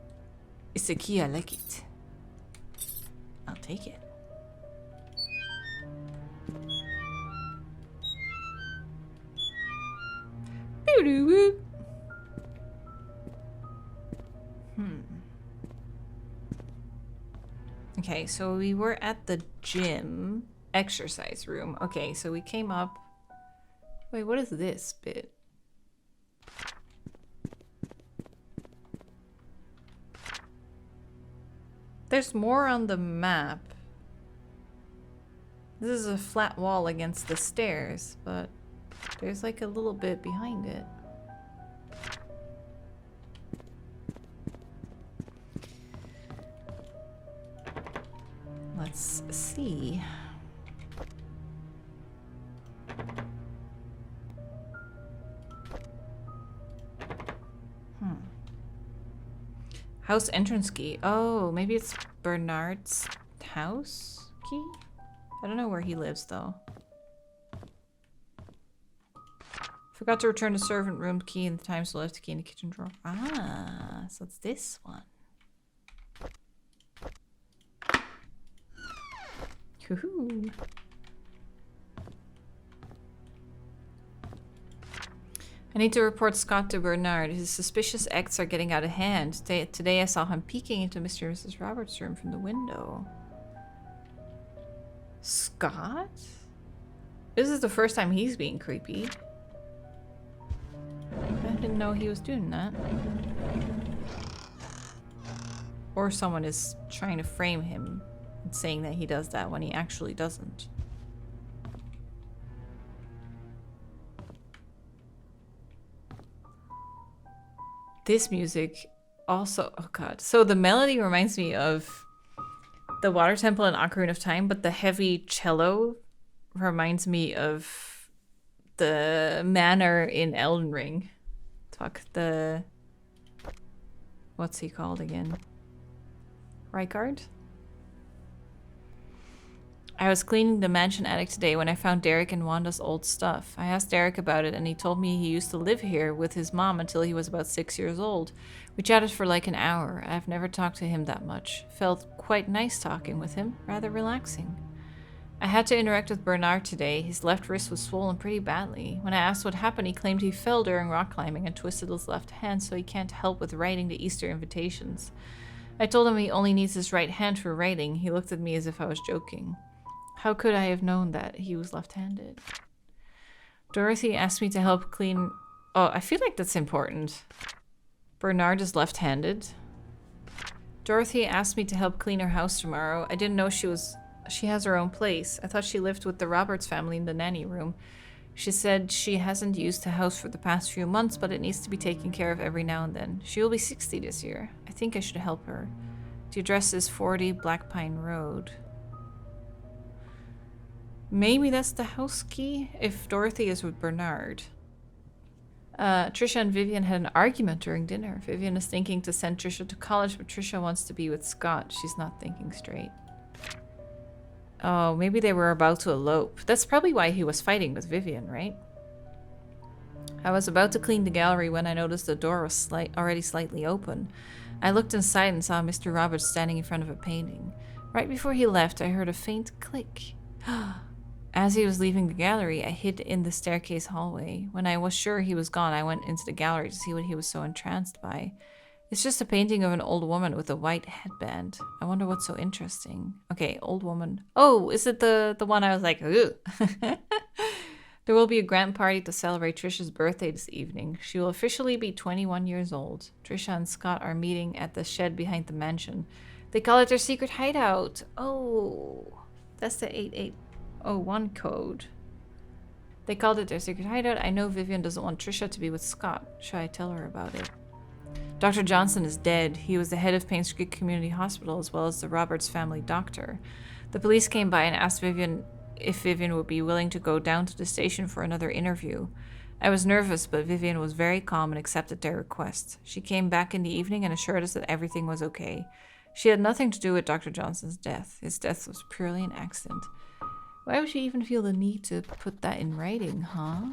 It's a key, I like it. I'll take it. Woo-doo-woo. Okay, so we were at the gym. Exercise room. Okay, so we came up. Wait, what is this bit? There's more on the map. This is a flat wall against the stairs, but there's like a little bit behind it. Let's see. House entrance key. Oh, maybe it's Bernard's house key? I don't know where he lives though. Forgot to return the servant room key and the time so left the key in the kitchen drawer. Ah, so it's this one. Hoo-hoo. I need to report Scott to Bernard. His suspicious acts are getting out of hand. Today I saw him peeking into Mr. and Mrs. Roberts' room from the window. Scott? This is the first time he's being creepy. I didn't know he was doing that. Or someone is trying to frame him and saying that he does that when he actually doesn't. This music also, oh god. So the melody reminds me of the Water Temple in Ocarina of Time, but the heavy cello reminds me of the manor in Elden Ring. Fuck, the... What's he called again? Rykard? I was cleaning the mansion attic today when I found Derek and Wanda's old stuff. I asked Derek about it and he told me he used to live here with his mom until he was about 6 years old. We chatted for like an hour. I've never talked to him that much. Felt quite nice talking with him, rather relaxing. I had to interact with Bernard today. His left wrist was swollen pretty badly. When I asked what happened, he claimed he fell during rock climbing and twisted his left hand so he can't help with writing the Easter invitations. I told him he only needs his right hand for writing. He looked at me as if I was joking. How could I have known that he was left-handed? Dorothy asked me to help clean... Oh, I feel like that's important. Bernard is left-handed. Dorothy asked me to help clean her house tomorrow. I didn't know she has her own place. I thought she lived with the Roberts family in the nanny room. She said she hasn't used the house for the past few months, but it needs to be taken care of every now and then. She will be 60 this year. I think I should help her. The address is 40 Black Pine Road. Maybe that's the house key if Dorothy is with Bernard. Trisha and Vivian had an argument during dinner. Vivian is thinking to send Trisha to college, but Trisha wants to be with Scott. She's not thinking straight. Oh, maybe they were about to elope. That's probably why he was fighting with Vivian, right? I was about to clean the gallery when I noticed the door was already slightly open. I looked inside and saw Mr. Roberts standing in front of a painting. Right before he left, I heard a faint click. As he was leaving the gallery, I hid in the staircase hallway. When I was sure he was gone, I went into the gallery to see what he was so entranced by. It's just a painting of an old woman with a white headband. I wonder what's so interesting. Okay, old woman. Oh, is it the one I was like, ooh. There will be a grand party to celebrate Trisha's birthday this evening. She will officially be 21 years old. Trisha and Scott are meeting at the shed behind the mansion. They call it their secret hideout. Oh, that's the 8801 code. They called it their secret hideout. I know Vivian doesn't want Trisha to be with Scott. Should I tell her about it? Dr. Johnson is dead. He was the head of Painscreek Community Hospital as well as the Roberts family doctor. The police came by and asked Vivian if Vivian would be willing to go down to the station for another interview. I was nervous, but Vivian was very calm and accepted their request. She came back in the evening and assured us that everything was okay. She had nothing to do with Dr. Johnson's death. His death was purely an accident. Why would she even feel the need to put that in writing, huh?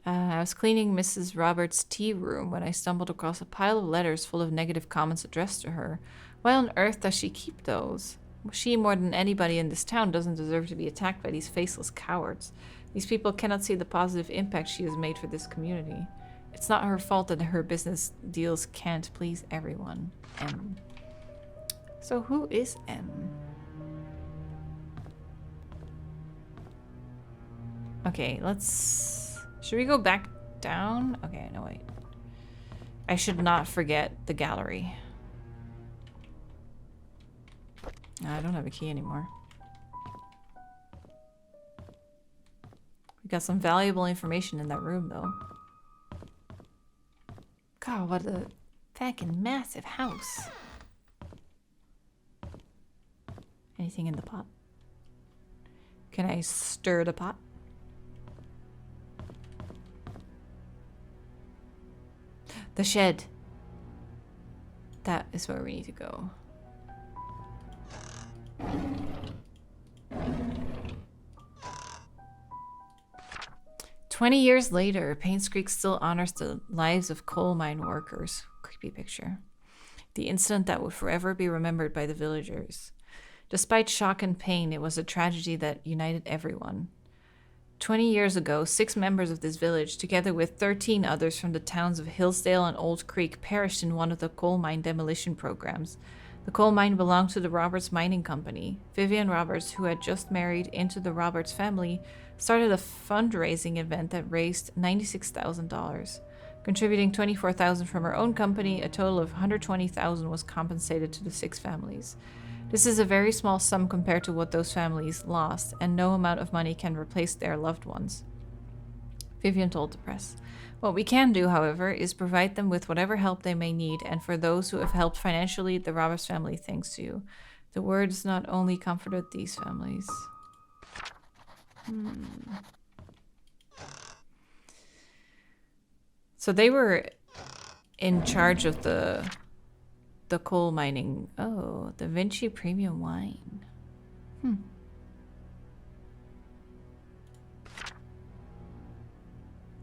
I was cleaning Mrs. Roberts' tea room when I stumbled across a pile of letters full of negative comments addressed to her. Why on earth does she keep those? She, more than anybody in this town, doesn't deserve to be attacked by these faceless cowards. These people cannot see the positive impact she has made for this community. It's not her fault that her business deals can't please everyone. M. So who is M? Okay, let's... Should we go back down? Okay, no, wait. I should not forget the gallery. No, I don't have a key anymore. We got some valuable information in that room, though. God, what a fucking massive house. Anything in the pot? Can I stir the pot? The shed. That is where we need to go. "20 years later, Painscreek still honors the lives of coal mine workers." Creepy picture. The incident that would forever be remembered by the villagers. Despite shock and pain, it was a tragedy that united everyone. 20 years ago, 6 members of this village, together with 13 others from the towns of Hillsdale and Old Creek, perished in one of the coal mine demolition programs. The coal mine belonged to the Roberts Mining Company. Vivian Roberts, who had just married into the Roberts family, started a fundraising event that raised $96,000. Contributing $24,000 from her own company, a total of $120,000 was compensated to the 6 families. This is a very small sum compared to what those families lost, and no amount of money can replace their loved ones. Vivian told the press. "What we can do, however, is provide them with whatever help they may need, and for those who have helped financially, the Roberts family thanks you." The words not only comforted these families. So they were in charge of the coal mining. Oh, the Vinci Premium Wine.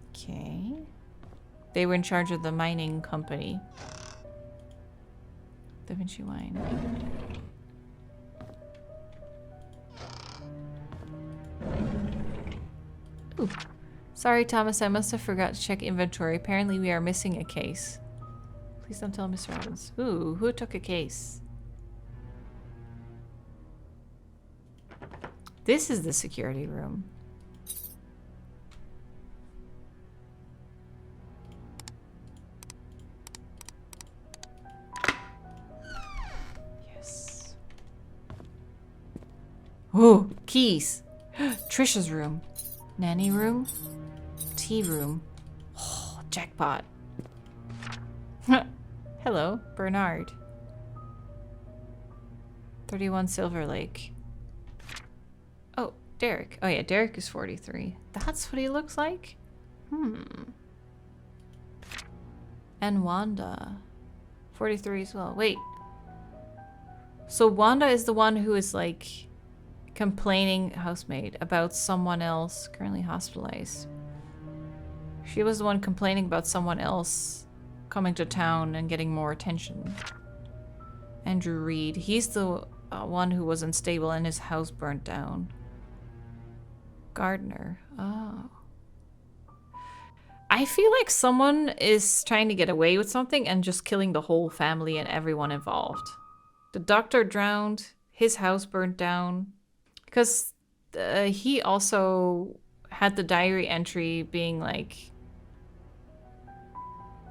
Okay. They were in charge of the mining company. Da Vinci Wine. Ooh. Sorry, Thomas, I must have forgot to check inventory. Apparently we are missing a case. Please don't tell Miss Robbins. Ooh, who took a case? This is the security room. Yes. Ooh, keys. Trisha's room. Nanny room. Tea room. Oh, jackpot. Hello, Bernard. 31 Silver Lake. Oh, Derek. Oh yeah, Derek is 43. That's what he looks like? And Wanda. 43 as well. Wait. So Wanda is the one who is like complaining, housemaid, about someone else currently hospitalized. She was the one complaining about someone else coming to town and getting more attention. Andrew Reed. He's the one who was unstable and his house burnt down. Gardner. Oh. I feel like someone is trying to get away with something and just killing the whole family and everyone involved. The doctor drowned. His house burnt down. Because he also had the diary entry being like,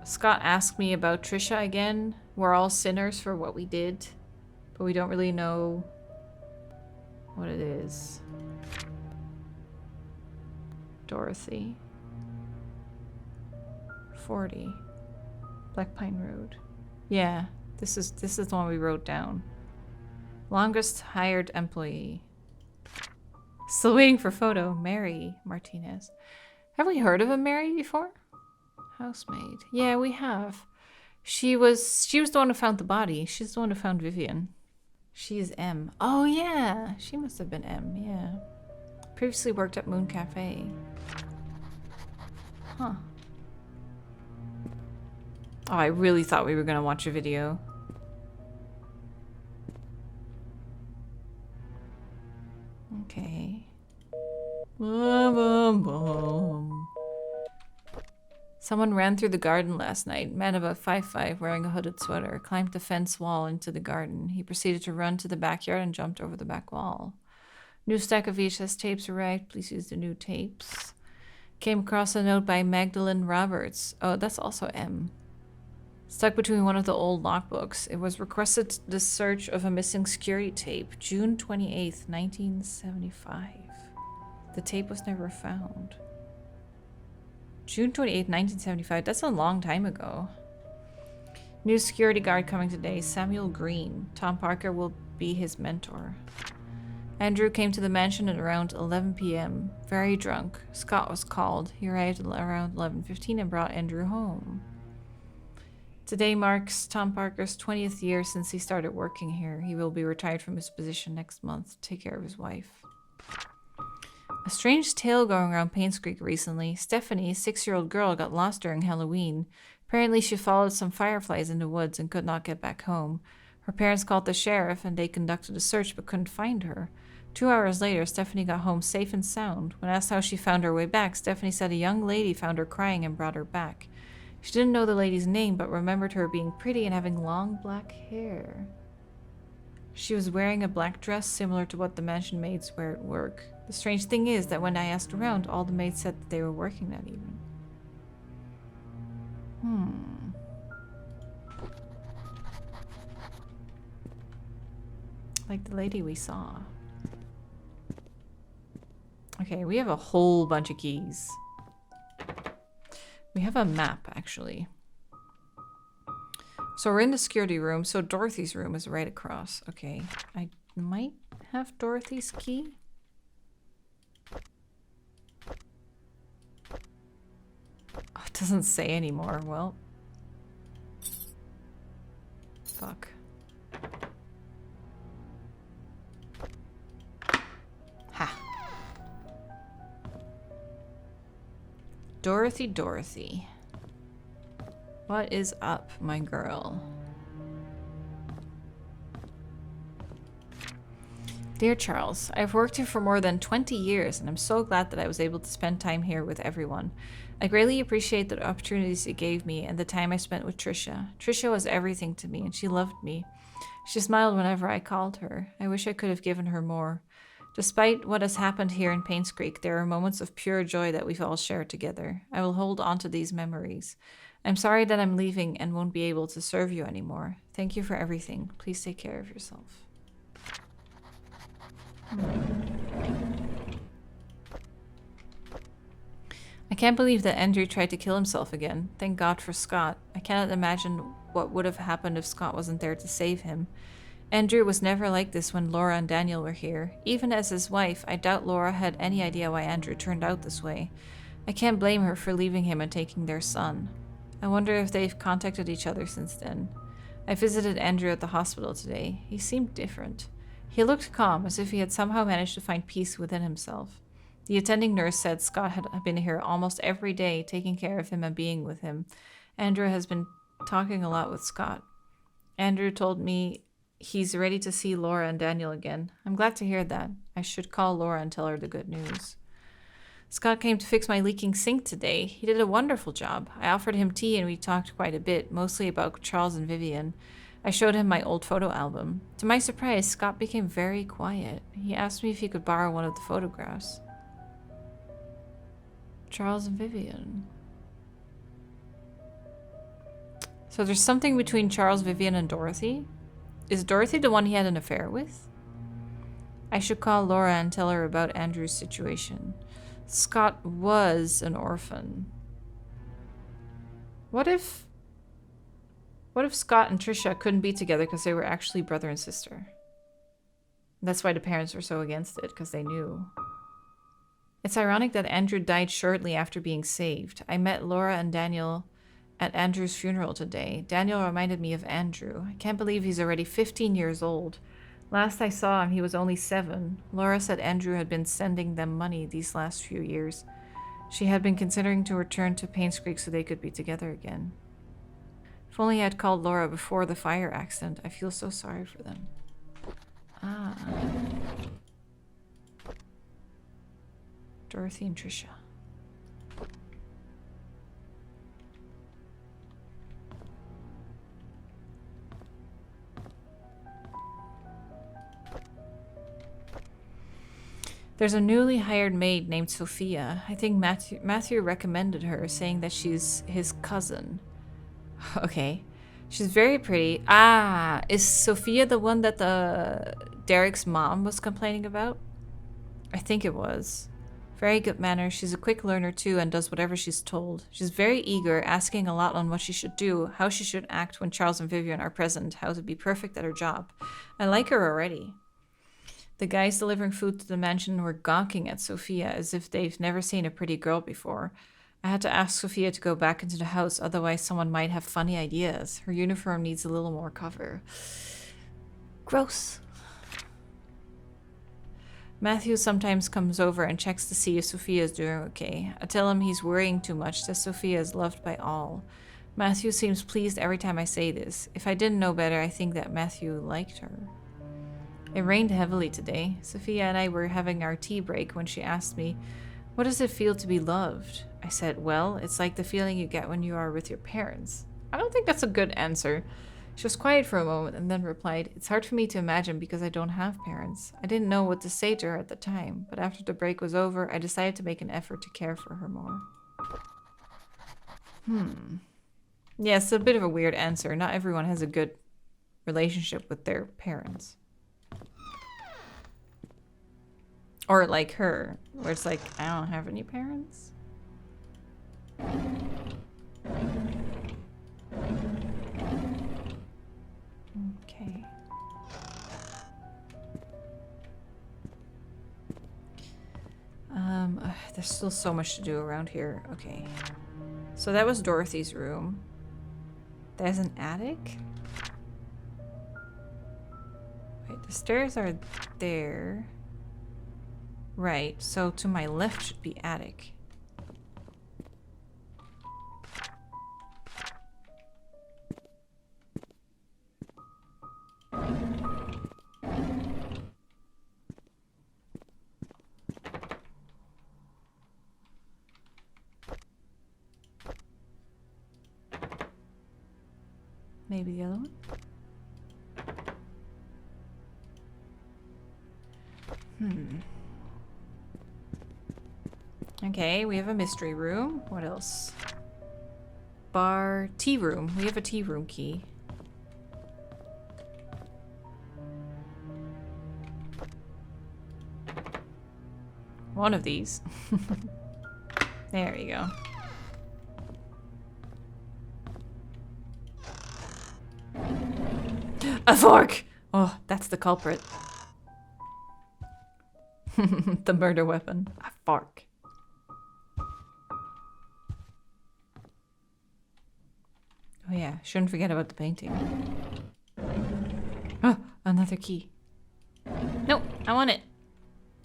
Scott asked me about Trisha again. We're all sinners for what we did, but we don't really know what it is. Dorothy. 40. Black Pine Road. Yeah, this is the one we wrote down. Longest hired employee. Still waiting for photo. Mary Martinez. Have we heard of a Mary before? Housemaid. Yeah, we have. She was the one who found the body. She's the one who found Vivian. She is M. Oh yeah, she must have been M. Yeah. Previously worked at Moon Cafe. Huh. Oh, I really thought we were gonna watch a video. Okay. Bum, bum, bum. Someone ran through the garden last night. Man about 5'5", wearing a hooded sweater, climbed the fence wall into the garden. He proceeded to run to the backyard and jumped over the back wall. New stack of VHS tapes arrived. Please use the new tapes. Came across a note by Vivian Roberts. Oh, that's also M. Stuck between one of the old logbooks. It was requested the search of a missing security tape. June 28th, 1975. The tape was never found. June 28th, 1975. That's a long time ago. New security guard coming today. Samuel Green. Tom Parker will be his mentor. Andrew came to the mansion at around 11 p.m. Very drunk. Scott was called. He arrived around 11:15 and brought Andrew home. Today marks Tom Parker's 20th year since he started working here. He will be retired from his position next month. Take care of his wife. A strange tale going around Painscreek recently. Stephanie, a 6-year-old girl, got lost during Halloween. Apparently she followed some fireflies in the woods and could not get back home. Her parents called the sheriff and they conducted a search but couldn't find her. 2 hours later, Stephanie got home safe and sound. When asked how she found her way back, Stephanie said a young lady found her crying and brought her back. She didn't know the lady's name but remembered her being pretty and having long black hair. She was wearing a black dress similar to what the mansion maids wear at work. The strange thing is that when I asked around, all the maids said that they were working that evening. Like the lady we saw. Okay, we have a whole bunch of keys. We have a map, actually. So we're in the security room. So Dorothy's room is right across. Okay, I might have Dorothy's key. Oh, it doesn't say anymore. Well. Fuck. Ha. Dorothy. What is up, my girl? Dear Charles, I've worked here for more than 20 years and I'm so glad that I was able to spend time here with everyone. I greatly appreciate the opportunities it gave me and the time I spent with Trisha. Trisha was everything to me and she loved me. She smiled whenever I called her. I wish I could have given her more. Despite what has happened here in Painscreek, there are moments of pure joy that we've all shared together. I will hold on to these memories. I'm sorry that I'm leaving and won't be able to serve you anymore. Thank you for everything. Please take care of yourself. I can't believe that Andrew tried to kill himself again. Thank God for Scott. I cannot imagine what would have happened if Scott wasn't there to save him. Andrew was never like this when Laura and Daniel were here. Even as his wife, I doubt Laura had any idea why Andrew turned out this way. I can't blame her for leaving him and taking their son. I wonder if they've contacted each other since then. I visited Andrew at the hospital today. He seemed different. He looked calm, as if he had somehow managed to find peace within himself. The attending nurse said Scott had been here almost every day, taking care of him and being with him. Andrew has been talking a lot with Scott. Andrew told me he's ready to see Laura and Daniel again. I'm glad to hear that. I should call Laura and tell her the good news. Scott came to fix my leaking sink today. He did a wonderful job. I offered him tea and we talked quite a bit, mostly about Charles and Vivian. I showed him my old photo album. To my surprise, Scott became very quiet. He asked me if he could borrow one of the photographs. Charles and Vivian. So there's something between Charles, Vivian, and Dorothy? Is Dorothy the one he had an affair with? I should call Laura and tell her about Andrew's situation. Scott was an orphan. What if Scott and Trisha couldn't be together because they were actually brother and sister? That's why the parents were so against it, because they knew. It's ironic that Andrew died shortly after being saved. I met Laura and Daniel at Andrew's funeral today. Daniel reminded me of Andrew. I can't believe he's already 15 years old. Last I saw him, he was only 7. Laura said Andrew had been sending them money these last few years. She had been considering to return to Painscreek so they could be together again. If only I had called Laura before the fire accident. I feel so sorry for them. Dorothy and Trisha. There's a newly hired maid named Sophia. I think Matthew recommended her, saying that she's his cousin. Okay. She's very pretty. Ah, is Sophia the one that Derek's mom was complaining about? I think it was. Very good manners. She's a quick learner too and does whatever she's told. She's very eager, asking a lot on what she should do, how she should act when Charles and Vivian are present, how to be perfect at her job. I like her already. The guys delivering food to the mansion were gawking at Sophia as if they've never seen a pretty girl before. I had to ask Sophia to go back into the house, otherwise someone might have funny ideas. Her uniform needs a little more cover. Gross. Matthew sometimes comes over and checks to see if Sophia is doing okay. I tell him he's worrying too much, that Sophia is loved by all. Matthew seems pleased every time I say this. If I didn't know better, I think that Matthew liked her. It rained heavily today. Sophia and I were having our tea break when she asked me, "What does it feel to be loved?" I said, "Well, it's like the feeling you get when you are with your parents." I don't think that's a good answer. She was quiet for a moment and then replied, "It's hard for me to imagine because I don't have parents. I didn't know what to say to her at the time, but after the break was over, I decided to make an effort to care for her more." Yeah, it's a bit of a weird answer. Not everyone has a good relationship with their parents. Or like her, where it's like, I don't have any parents. Okay. There's still so much to do around here. Okay. So that was Dorothy's room. There's an attic? Wait, the stairs are there. Right, so to my left should be attic. Maybe the other one? Okay, we have a mystery room. What else? Bar, tea room. We have a tea room key. One of these. There you go. A fork! Oh, that's the culprit. The murder weapon. A fork. Oh yeah, shouldn't forget about the painting. Oh, another key. Nope, I want it.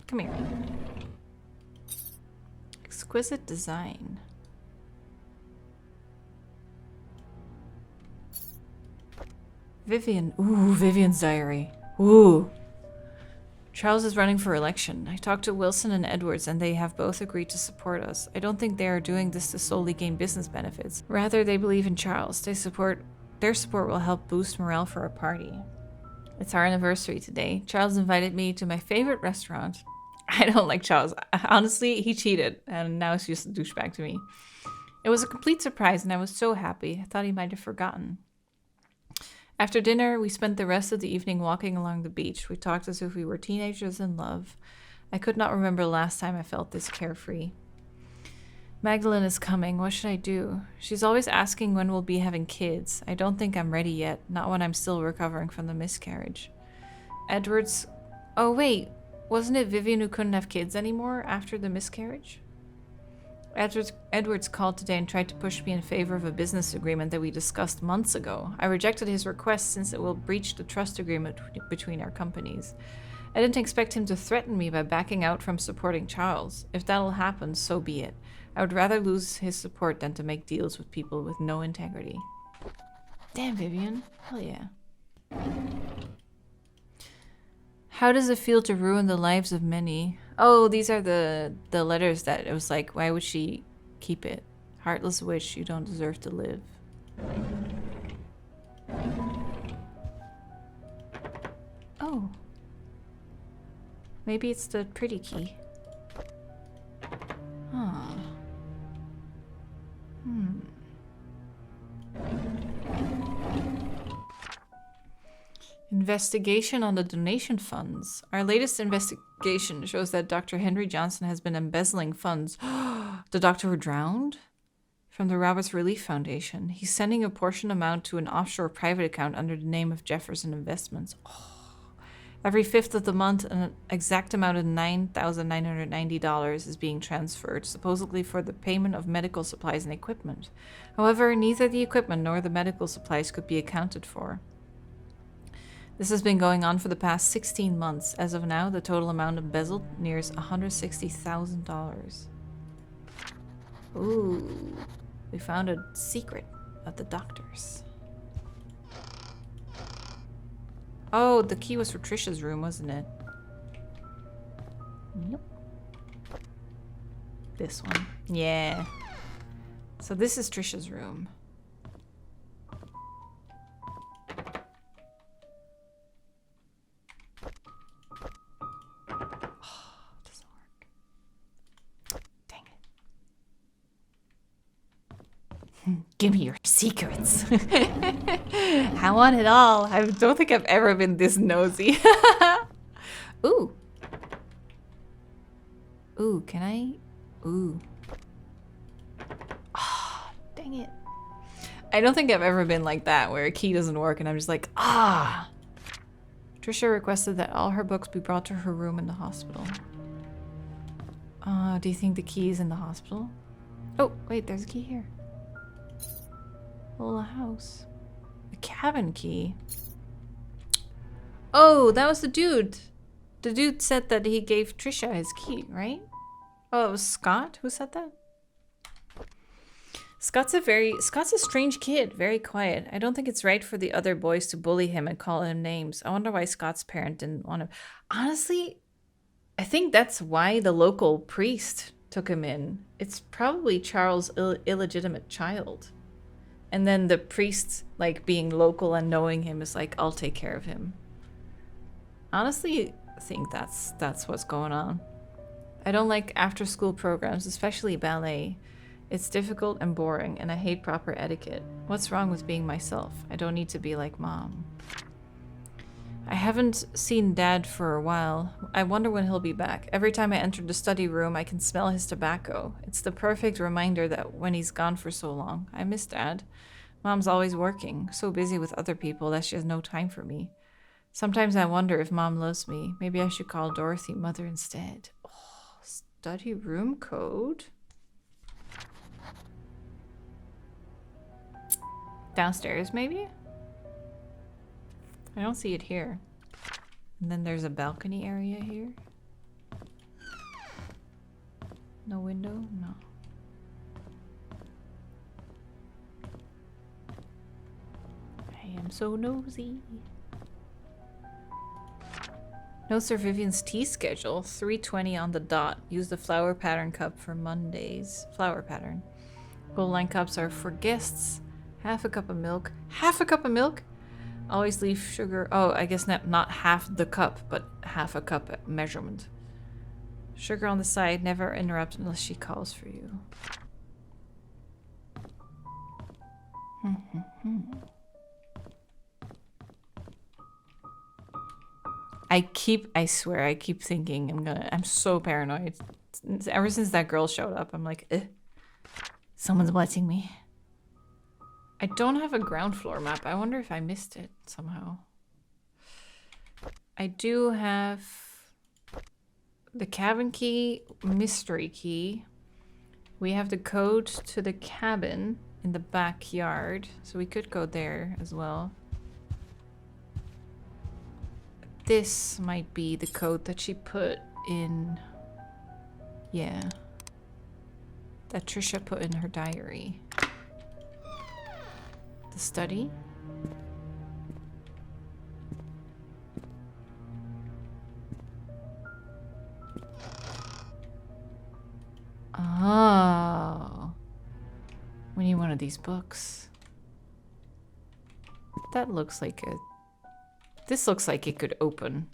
Come here. Exquisite design. Vivian. Ooh, Vivian's diary. Ooh. Charles is running for election. I talked to Wilson and Edwards and they have both agreed to support us. I don't think they are doing this to solely gain business benefits. Rather, they believe in Charles. Their support will help boost morale for our party. It's our anniversary today. Charles invited me to my favorite restaurant. I don't like Charles. Honestly, he cheated and now he's just a douchebag to me. It was a complete surprise and I was so happy. I thought he might have forgotten. After dinner, we spent the rest of the evening walking along the beach. We talked as if we were teenagers in love. I could not remember the last time I felt this carefree. Magdalene is coming. What should I do? She's always asking when we'll be having kids. I don't think I'm ready yet, not when I'm still recovering from the miscarriage. Edwards... Oh wait, wasn't it Vivian who couldn't have kids anymore after the miscarriage? Edwards called today and tried to push me in favor of a business agreement that we discussed months ago. I rejected his request since it will breach the trust agreement between our companies. I didn't expect him to threaten me by backing out from supporting Charles. If that'll happen, so be it. I would rather lose his support than to make deals with people with no integrity. Damn, Vivian. Hell yeah. How does it feel to ruin the lives of many? Oh, these are the letters that it was like, why would she keep it? Heartless witch, you don't deserve to live. Oh. Maybe it's the pretty key. Huh. Investigation on the donation funds. Our latest investigation shows that Dr. Henry Johnson has been embezzling funds. The doctor who drowned? From the Roberts Relief Foundation. He's sending a portion amount to an offshore private account under the name of Jefferson Investments. Every 5th of the month, an exact amount of $9,990 is being transferred, supposedly for the payment of medical supplies and equipment. However, neither the equipment nor the medical supplies could be accounted for. This has been going on for the past 16 months. As of now, the total amount embezzled nears $160,000. Ooh, we found a secret of the doctor's. Oh, the key was for Trisha's room, wasn't it? Yep. This one. Yeah. So this is Trisha's room. Give me your secrets. I want it all. I don't think I've ever been this nosy. Ooh. Ooh, can I? Ooh. Ah, dang it. I don't think I've ever been like that, where a key doesn't work and I'm just like, ah. Trisha requested that all her books be brought to her room in the hospital. Do you think the key is in the hospital? Oh, wait, there's a key here. Little house. A cabin key. Oh, that was the dude. The dude said that he gave Trisha his key, right? Oh, it was Scott who said that? Scott's a strange kid, very quiet. I don't think it's right for the other boys to bully him and call him names. I wonder why Scott's parent didn't want him. Honestly, I think that's why the local priest took him in. It's probably Charles' illegitimate child. And then the priest, like, being local and knowing him is like, I'll take care of him. Honestly, I think that's what's going on. I don't like after-school programs, especially ballet. It's difficult and boring, and I hate proper etiquette. What's wrong with being myself? I don't need to be like Mom. I haven't seen Dad for a while. I wonder when he'll be back. Every time I enter the study room, I can smell his tobacco. It's the perfect reminder that when he's gone for so long. I miss Dad. Mom's always working, so busy with other people that she has no time for me. Sometimes I wonder if Mom loves me. Maybe I should call Dorothy Mother instead. Oh, study room code? Downstairs, maybe? I don't see it here. And then there's a balcony area here. No window? No. I am so nosy. No Sir Vivian's tea schedule. 3:20 on the dot. Use the flower pattern cup for Mondays. Flower pattern. Gold line cups are for guests. Half a cup of milk. Half a cup of milk? Always leave sugar. Oh, I guess not half the cup, but half a cup measurement. Sugar on the side. Never interrupt unless she calls for you. I swear, I keep thinking I'm so paranoid. Ever since that girl showed up, I'm like, someone's watching me. I don't have a ground floor map. I wonder if I missed it somehow. I do have the cabin key, mystery key. We have the code to the cabin in the backyard, so we could go there as well. This might be the code that she put in, yeah, that Trisha put in her diary. The study. Oh. We need one of these books. That looks like a... This looks like it could open.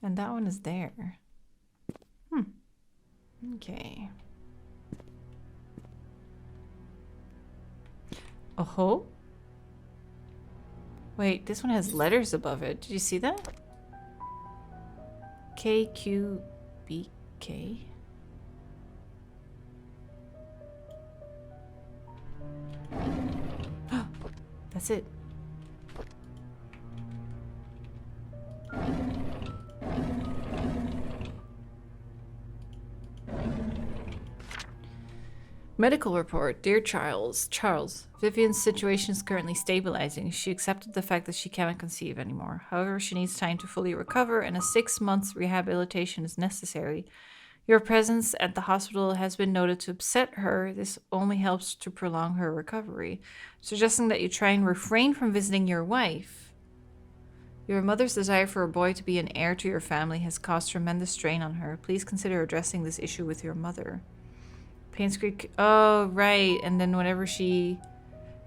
And that one is there. Okay. Oh. Wait, this one has letters above it. Did you see that? KQBK. That's it. Medical report. Dear Charles, Vivian's situation is currently stabilizing. She accepted the fact that she cannot conceive anymore. However, she needs time to fully recover and a 6-month rehabilitation is necessary. Your presence at the hospital has been noted to upset her. This only helps to prolong her recovery. Suggesting that you try and refrain from visiting your wife. Your mother's desire for a boy to be an heir to your family has caused tremendous strain on her. Please consider addressing this issue with your mother. Painscreek. Oh, right. And then whenever she...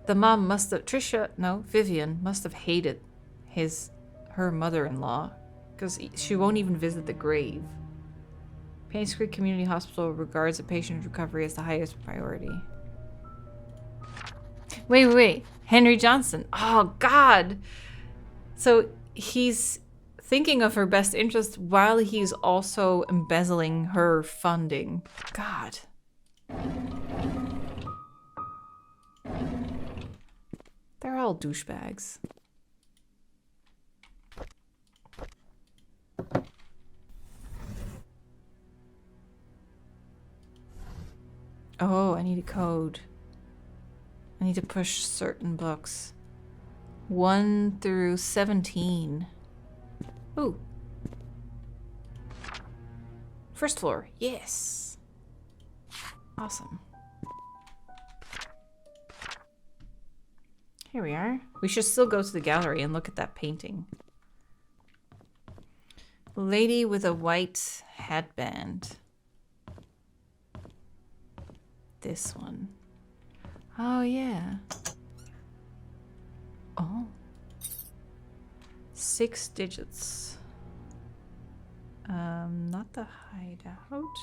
The mom must have... Vivian must have hated her mother-in-law. Because she won't even visit the grave. Painscreek Community Hospital regards a patient's recovery as the highest priority. Wait. Henry Johnson. Oh, God. So he's thinking of her best interest while he's also embezzling her funding. God. They're all douchebags. Oh, I need a code. I need to push certain books. 1 through 17. Ooh. First floor. Yes. Awesome. Here we are. We should still go to the gallery and look at that painting. Lady with a white headband. This one. Oh, yeah. Oh. 6 digits. Not the hideout.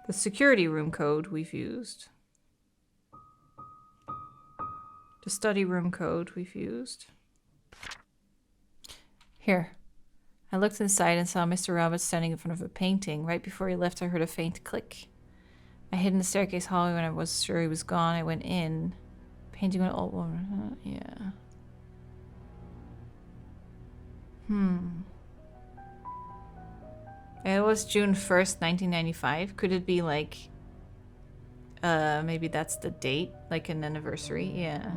The security room code we've used. The study room code we've used. Here. I looked inside and saw Mr. Roberts standing in front of a painting. Right before he left, I heard a faint click. I hid in the staircase hallway when I was sure he was gone. I went in. Painting an old woman. Yeah. It was June 1st, 1995. Could it be like... maybe that's the date? Like an anniversary? Yeah.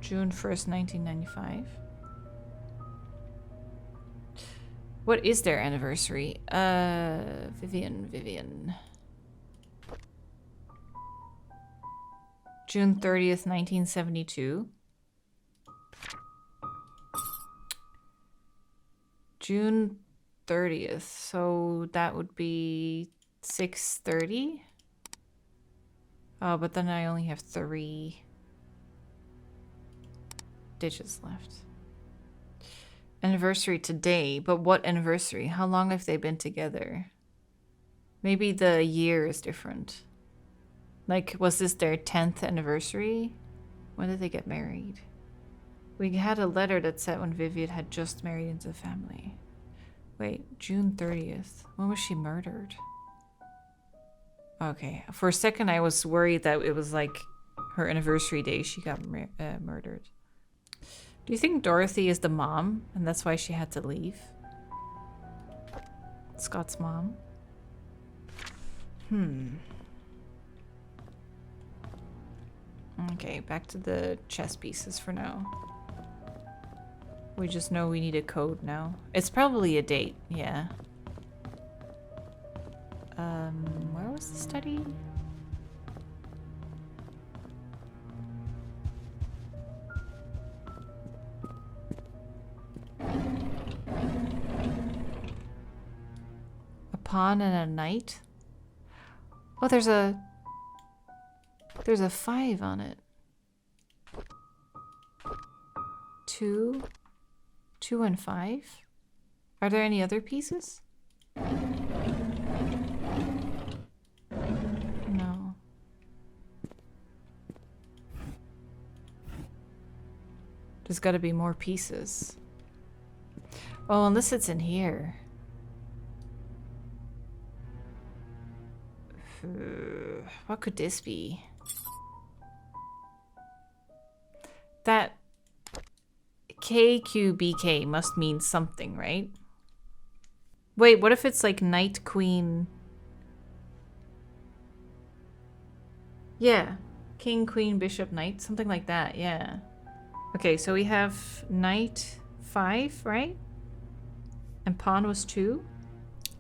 June 1st, 1995. What is their anniversary? Vivian. June 30th, 1972. June 30th. So that would be 6:30. Oh, but then I only have 3 digits left. Anniversary today, but what anniversary? How long have they been together? Maybe the year is different. Like, was this their 10th anniversary? When did they get married? We had a letter that said when Vivian had just married into the family. Wait, June 30th. When was she murdered? Okay, for a second I was worried that it was like her anniversary day she got murdered. Do you think Dorothy is the mom and that's why she had to leave? Scott's mom? Okay, back to the chess pieces for now. We just know we need a code now. It's probably a date, yeah. Where was the study? pawn and a knight. Oh, there's a 5 on it. 2, 2 and 5. Are there any other pieces? No. There's got to be more pieces. Oh, unless it's in here. What could this be? That KQBK must mean something, right? Wait, what if it's like knight, queen? Yeah. King, queen, bishop, knight. Something like that, yeah. Okay, so we have knight 5, right? And pawn was 2.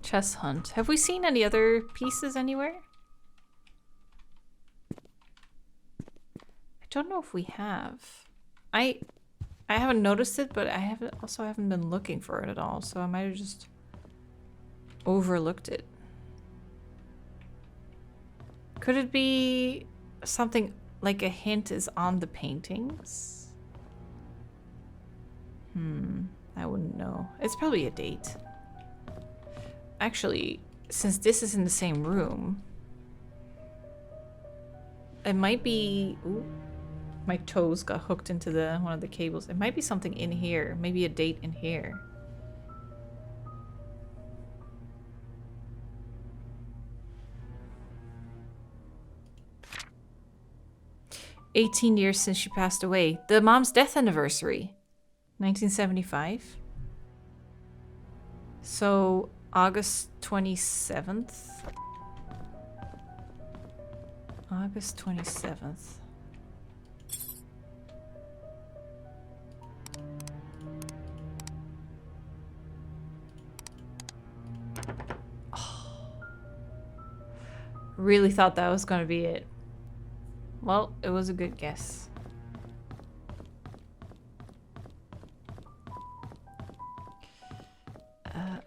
Chess hunt. Have we seen any other pieces anywhere? I don't know if we have. I haven't noticed it, but I haven't been looking for it at all, so I might have just overlooked it. Could it be something like a hint is on the paintings? I wouldn't know. It's probably a date. Actually, since this is in the same room, it might be... Ooh, my toes got hooked into one of the cables. It might be something in here. Maybe a date in here. "18 years since she passed away. The mom's death anniversary. 1975. So, August 27th. August 27th. Oh. Really thought that was going to be it. Well, it was a good guess.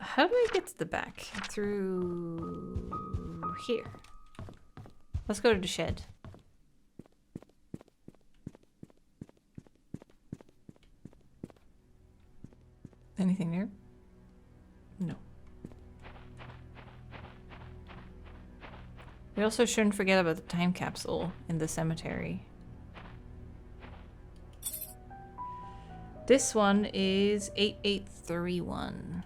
How do I get to the back? Through here. Let's go to the shed. Anything there? No. We also shouldn't forget about the time capsule in the cemetery. This one is 8831.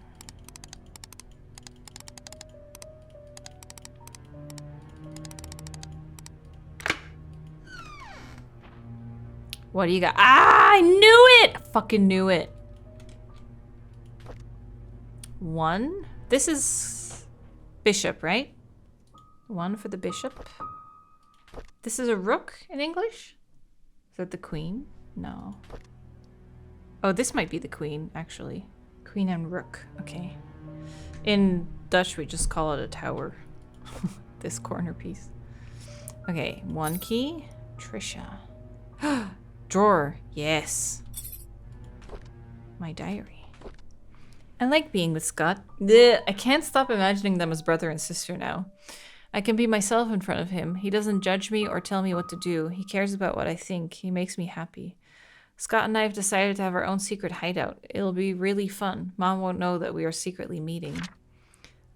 What do you got? Ah, I knew it! I fucking knew it. 1. This is bishop, right? 1 for the bishop. This is a rook in English? Is that the queen? No. Oh, this might be the queen, actually. Queen and rook. Okay. In Dutch, we just call it a tower. This corner piece. Okay, 1 key. Trisha. Drawer. Yes. My diary. I like being with Scott. Blech. I can't stop imagining them as brother and sister now. I can be myself in front of him. He doesn't judge me or tell me what to do. He cares about what I think. He makes me happy. Scott and I have decided to have our own secret hideout. It'll be really fun. Mom won't know that we are secretly meeting.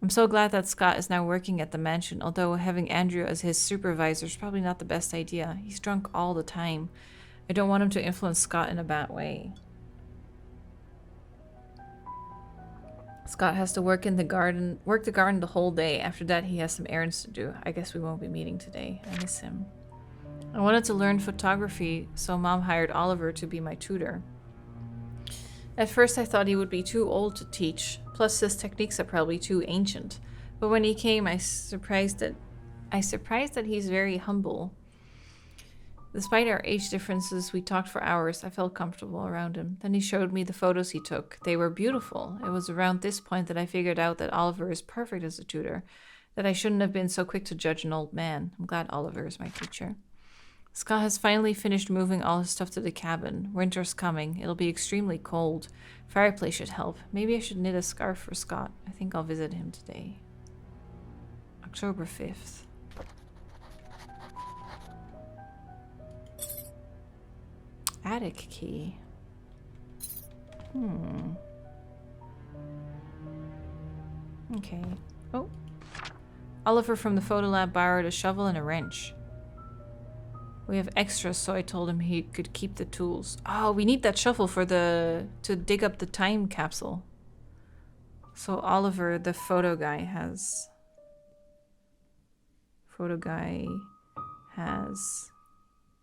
I'm so glad that Scott is now working at the mansion, although having Andrew as his supervisor is probably not the best idea. He's drunk all the time. I don't want him to influence Scott in a bad way. Scott has to work the garden the whole day. After that, he has some errands to do. I guess we won't be meeting today. I miss him. I wanted to learn photography, so Mom hired Oliver to be my tutor. At first, I thought he would be too old to teach, plus his techniques are probably too ancient. But when he came, I surprised that he's very humble. Despite our age differences, we talked for hours. I felt comfortable around him. Then he showed me the photos he took. They were beautiful. It was around this point that I figured out that Oliver is perfect as a tutor, that I shouldn't have been so quick to judge an old man. I'm glad Oliver is my teacher. Scott has finally finished moving all his stuff to the cabin. Winter's coming. It'll be extremely cold. Fireplace should help. Maybe I should knit a scarf for Scott. I think I'll visit him today. October 5th. Attic key. Okay. Oh. Oliver from the photo lab borrowed a shovel and a wrench. We have extras, so I told him he could keep the tools. Oh, we need that shovel for to dig up the time capsule. So Oliver, the photo guy, has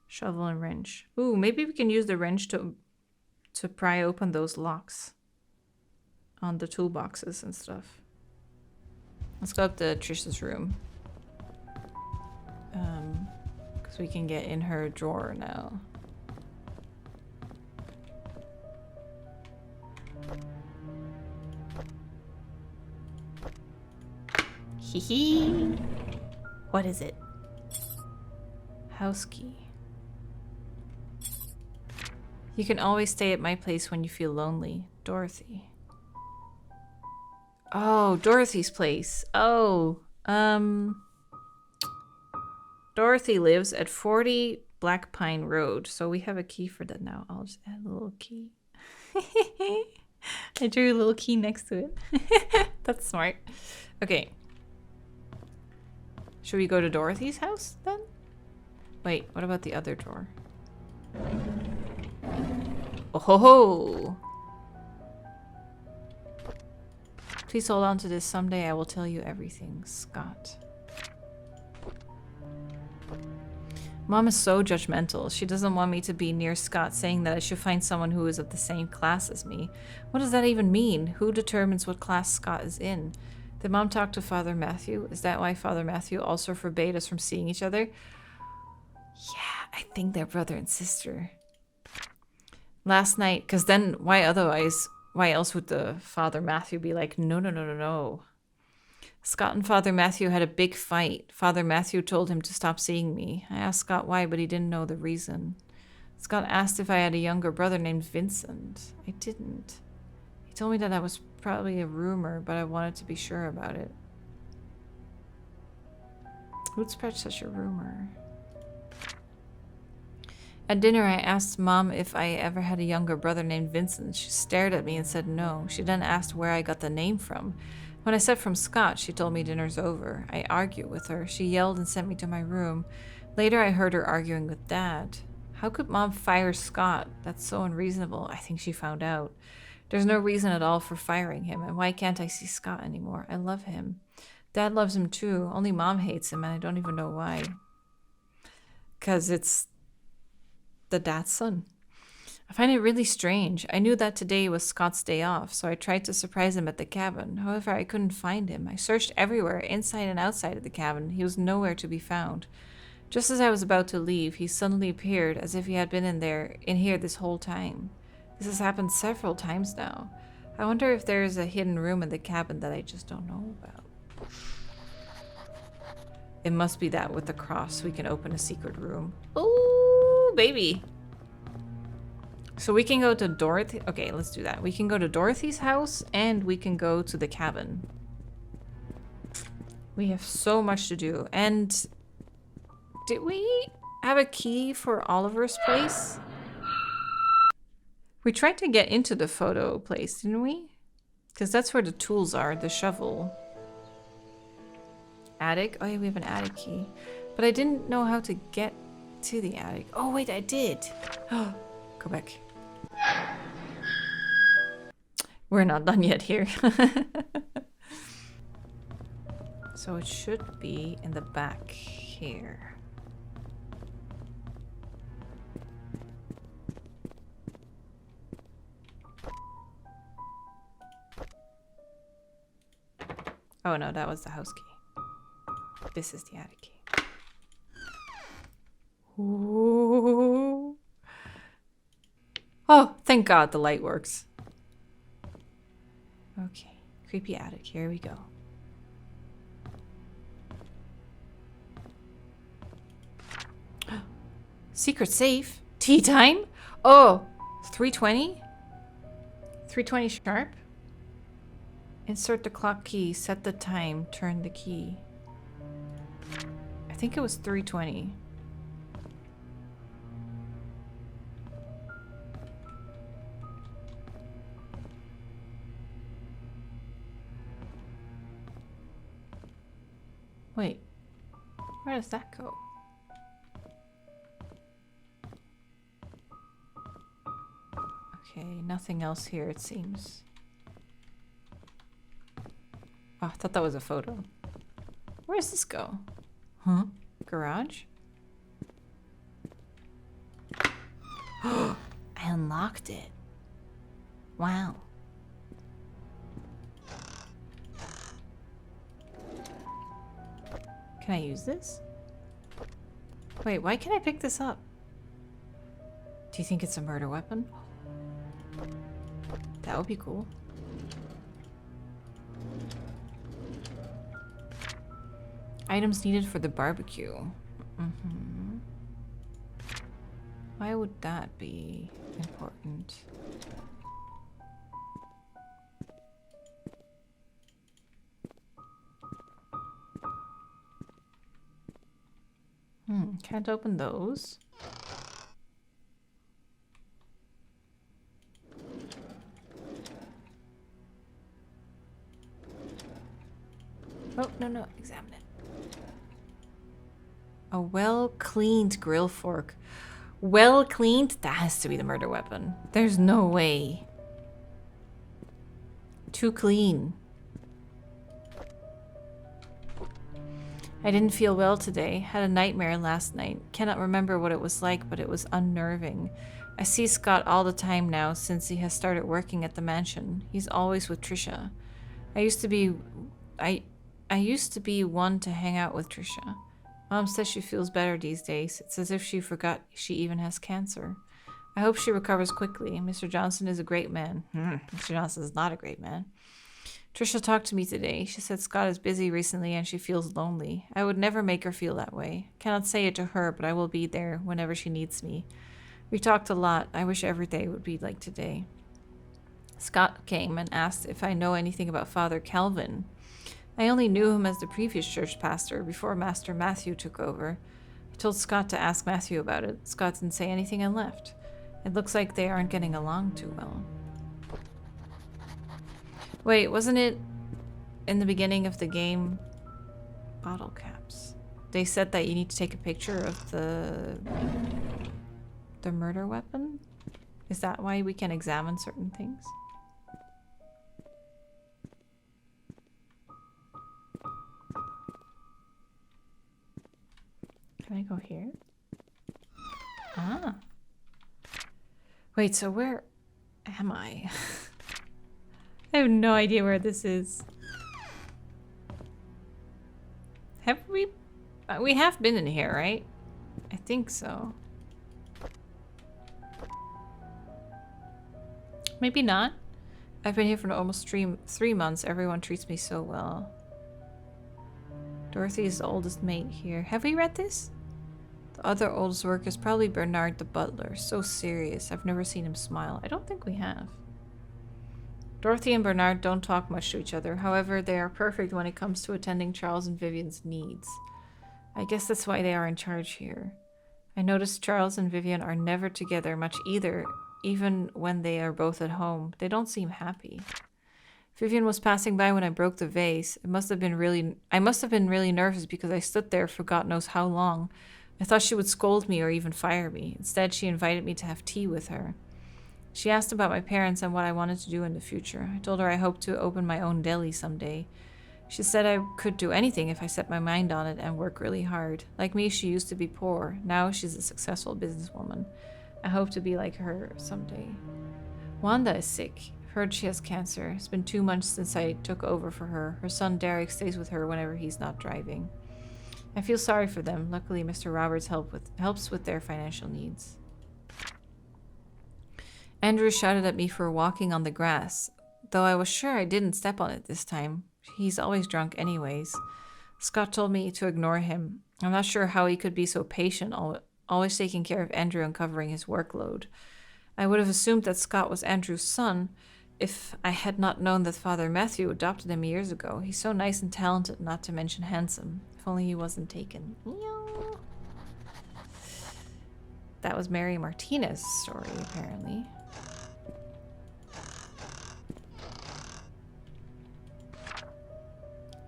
shovel and wrench. Ooh, maybe we can use the wrench to pry open those locks on the toolboxes and stuff. Let's go up to Trish's room. Because we can get in her drawer now. Hee hee. What is it? House key. You can always stay at my place when you feel lonely. Dorothy. Oh, Dorothy's place. Oh, Dorothy lives at 40 Black Pine Road. So we have a key for that now. I'll just add a little key. I drew a little key next to it. That's smart. Okay. Should we go to Dorothy's house then? Wait, what about the other drawer? Oh ho ho! Please hold on to this. Someday I will tell you everything. Scott. Mom is so judgmental. She doesn't want me to be near Scott, saying that I should find someone who is of the same class as me. What does that even mean? Who determines what class Scott is in? Did Mom talk to Father Matthew? Is that why Father Matthew also forbade us from seeing each other? Yeah, I think they're brother and sister. Last night, because then why otherwise? Why else would the Father Matthew be like, no, no, no, no, no. Scott and Father Matthew had a big fight. Father Matthew told him to stop seeing me. I asked Scott why, but he didn't know the reason. Scott asked if I had a younger brother named Vincent. I didn't. He told me that was probably a rumor, but I wanted to be sure about it. Who'd spread such a rumor? At dinner, I asked Mom if I ever had a younger brother named Vincent. She stared at me and said no. She then asked where I got the name from. When I said from Scott, she told me dinner's over. I argued with her. She yelled and sent me to my room. Later, I heard her arguing with Dad. How could Mom fire Scott? That's so unreasonable. I think she found out. There's no reason at all for firing him, and why can't I see Scott anymore? I love him. Dad loves him too. Only Mom hates him, and I don't even know why. 'Cause it's the dad's son. I find it really strange. I knew that today was Scott's day off, so I tried to surprise him at the cabin. However, I couldn't find him. I searched everywhere, inside and outside of the cabin. He was nowhere to be found. Just as I was about to leave, he suddenly appeared as if he had been in here this whole time. This has happened several times now. I wonder if there is a hidden room in the cabin that I just don't know about. It must be that with the cross we can open a secret room. Ooh, baby. So we can go to Dorothy. Okay, let's do that. We can go to Dorothy's house and we can go to the cabin. We have so much to do. And did we have a key for Oliver's place? We tried to get into the photo place, didn't we? Because that's where the tools are, the shovel. Attic? Oh yeah, we have an attic key. But I didn't know how to get to the attic. Oh wait, I did. Oh, go back. We're not done yet here. So it should be in the back here. Oh no, that was the house key. This is the attic key. Ooh. Oh, thank God the light works. Okay, creepy attic. Here we go. Secret safe. Tea time? Oh, 3:20? 3:20 sharp? Insert the clock key, set the time, turn the key. I think it was 320. Wait, where does that go? Okay, nothing else here, it seems. Oh, I thought that was a photo. Where does this go? Huh? Garage? I unlocked it. Wow. Can I use this? Wait, why can't I pick this up? Do you think it's a murder weapon? That would be cool. Items needed for the barbecue. Mm-hmm. Why would that be important? Can't open those. Oh, no, examine it. A well-cleaned grill fork. Well-cleaned? That has to be the murder weapon. There's no way. Too clean. I didn't feel well today. Had a nightmare last night. Cannot remember what it was like, but it was unnerving. I see Scott all the time now since he has started working at the mansion. He's always with Trisha. I used to be one to hang out with Trisha. Mom says she feels better these days. It's as if she forgot she even has cancer. I hope she recovers quickly. Mr. Johnson is a great man. Mr. Johnson is not a great man. Trisha talked to me today. She said Scott is busy recently and she feels lonely. I would never make her feel that way. Cannot say it to her, but I will be there whenever she needs me. We talked a lot. I wish every day would be like today. Scott came and asked if I know anything about Father Calvin. I only knew him as the previous church pastor before Master Matthew took over. I told Scott to ask Matthew about it. Scott didn't say anything and left. It looks like they aren't getting along too well. Wait, wasn't it in the beginning of the game? Bottle caps. They said that you need to take a picture of the murder weapon? Is that why we can examine certain things? Can I go here? Ah. Wait, so where am I? I have no idea where this is. Have we... we have been in here, right? I think so. Maybe not. I've been here for almost three months. Everyone treats me so well. Dorothy is the oldest mate here. Have we read this? The other oldest worker is probably Bernard the butler. So serious. I've never seen him smile. I don't think we have. Dorothy and Bernard don't talk much to each other. However, they are perfect when it comes to attending Charles and Vivian's needs. I guess that's why they are in charge here. I noticed Charles and Vivian are never together much either, even when they are both at home. They don't seem happy. Vivian was passing by when I broke the vase. I must have been really nervous because I stood there for God knows how long. I thought she would scold me or even fire me. Instead, she invited me to have tea with her. She asked about my parents and what I wanted to do in the future. I told her I hoped to open my own deli someday. She said I could do anything if I set my mind on it and work really hard. Like me, she used to be poor. Now she's a successful businesswoman. I hope to be like her someday. Wanda is sick. I've heard she has cancer. It's been 2 months since I took over for her. Her son Derek stays with her whenever he's not driving. I feel sorry for them. Luckily, Mr. Roberts helps with their financial needs. Andrew shouted at me for walking on the grass, though I was sure I didn't step on it this time. He's always drunk anyways. Scott told me to ignore him. I'm not sure how he could be so patient, always taking care of Andrew and covering his workload. I would have assumed that Scott was Andrew's son, If I had not known that Father Matthew adopted him years ago. He's so nice and talented, not to mention handsome. If only he wasn't taken. Meow. That was Mary Martinez's story, apparently.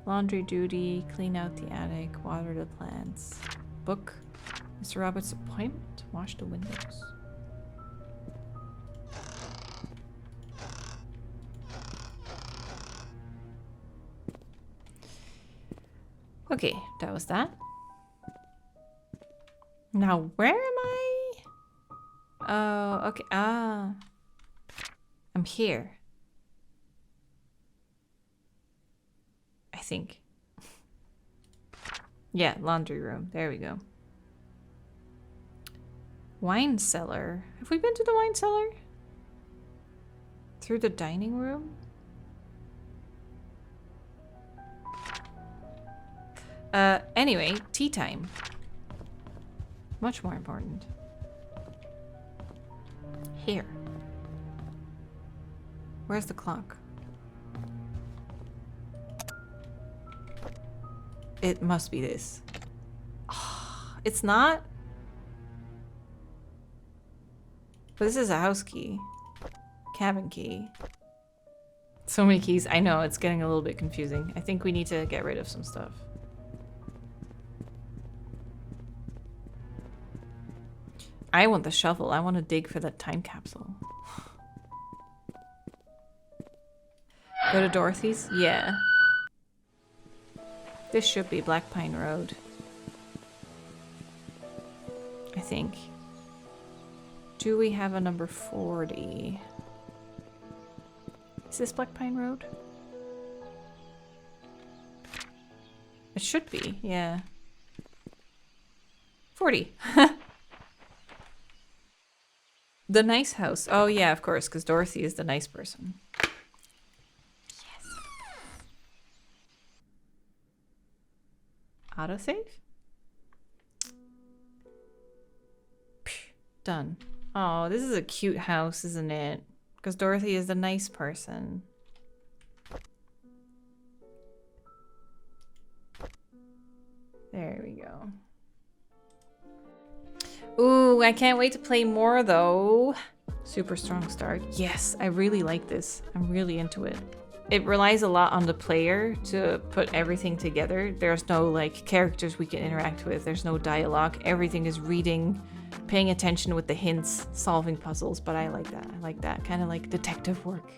Laundry duty, clean out the attic, water the plants. Book Mr. Roberts' appointment, wash the windows. Okay, that was that. Now, where am I? Oh, okay. Ah. I'm here. I think. Yeah, laundry room. There we go. Wine cellar. Have we been to the wine cellar? Through the dining room? Anyway, tea time. Much more important. Here. Where's the clock? It must be this. Oh, it's not? But this is a house key. Cabin key. So many keys. I know, it's getting a little bit confusing. I think we need to get rid of some stuff. I want the shovel. I want to dig for that time capsule. Go to Dorothy's? Yeah. This should be Black Pine Road. I think. Do we have a number 40? Is this Black Pine Road? It should be, yeah. 40. The nice house. Oh yeah, of course, because Dorothy is the nice person. Yes. Autosave? Done. Oh, this is a cute house, isn't it? Because Dorothy is the nice person. There we go. Ooh, I can't wait to play more though. Super strong start. Yes, I really like this. I'm really into it. It relies a lot on the player to put everything together. There's no like characters we can interact with. There's no dialogue. Everything is reading, paying attention with the hints, solving puzzles. But I like that. I like that. Kind of like detective work.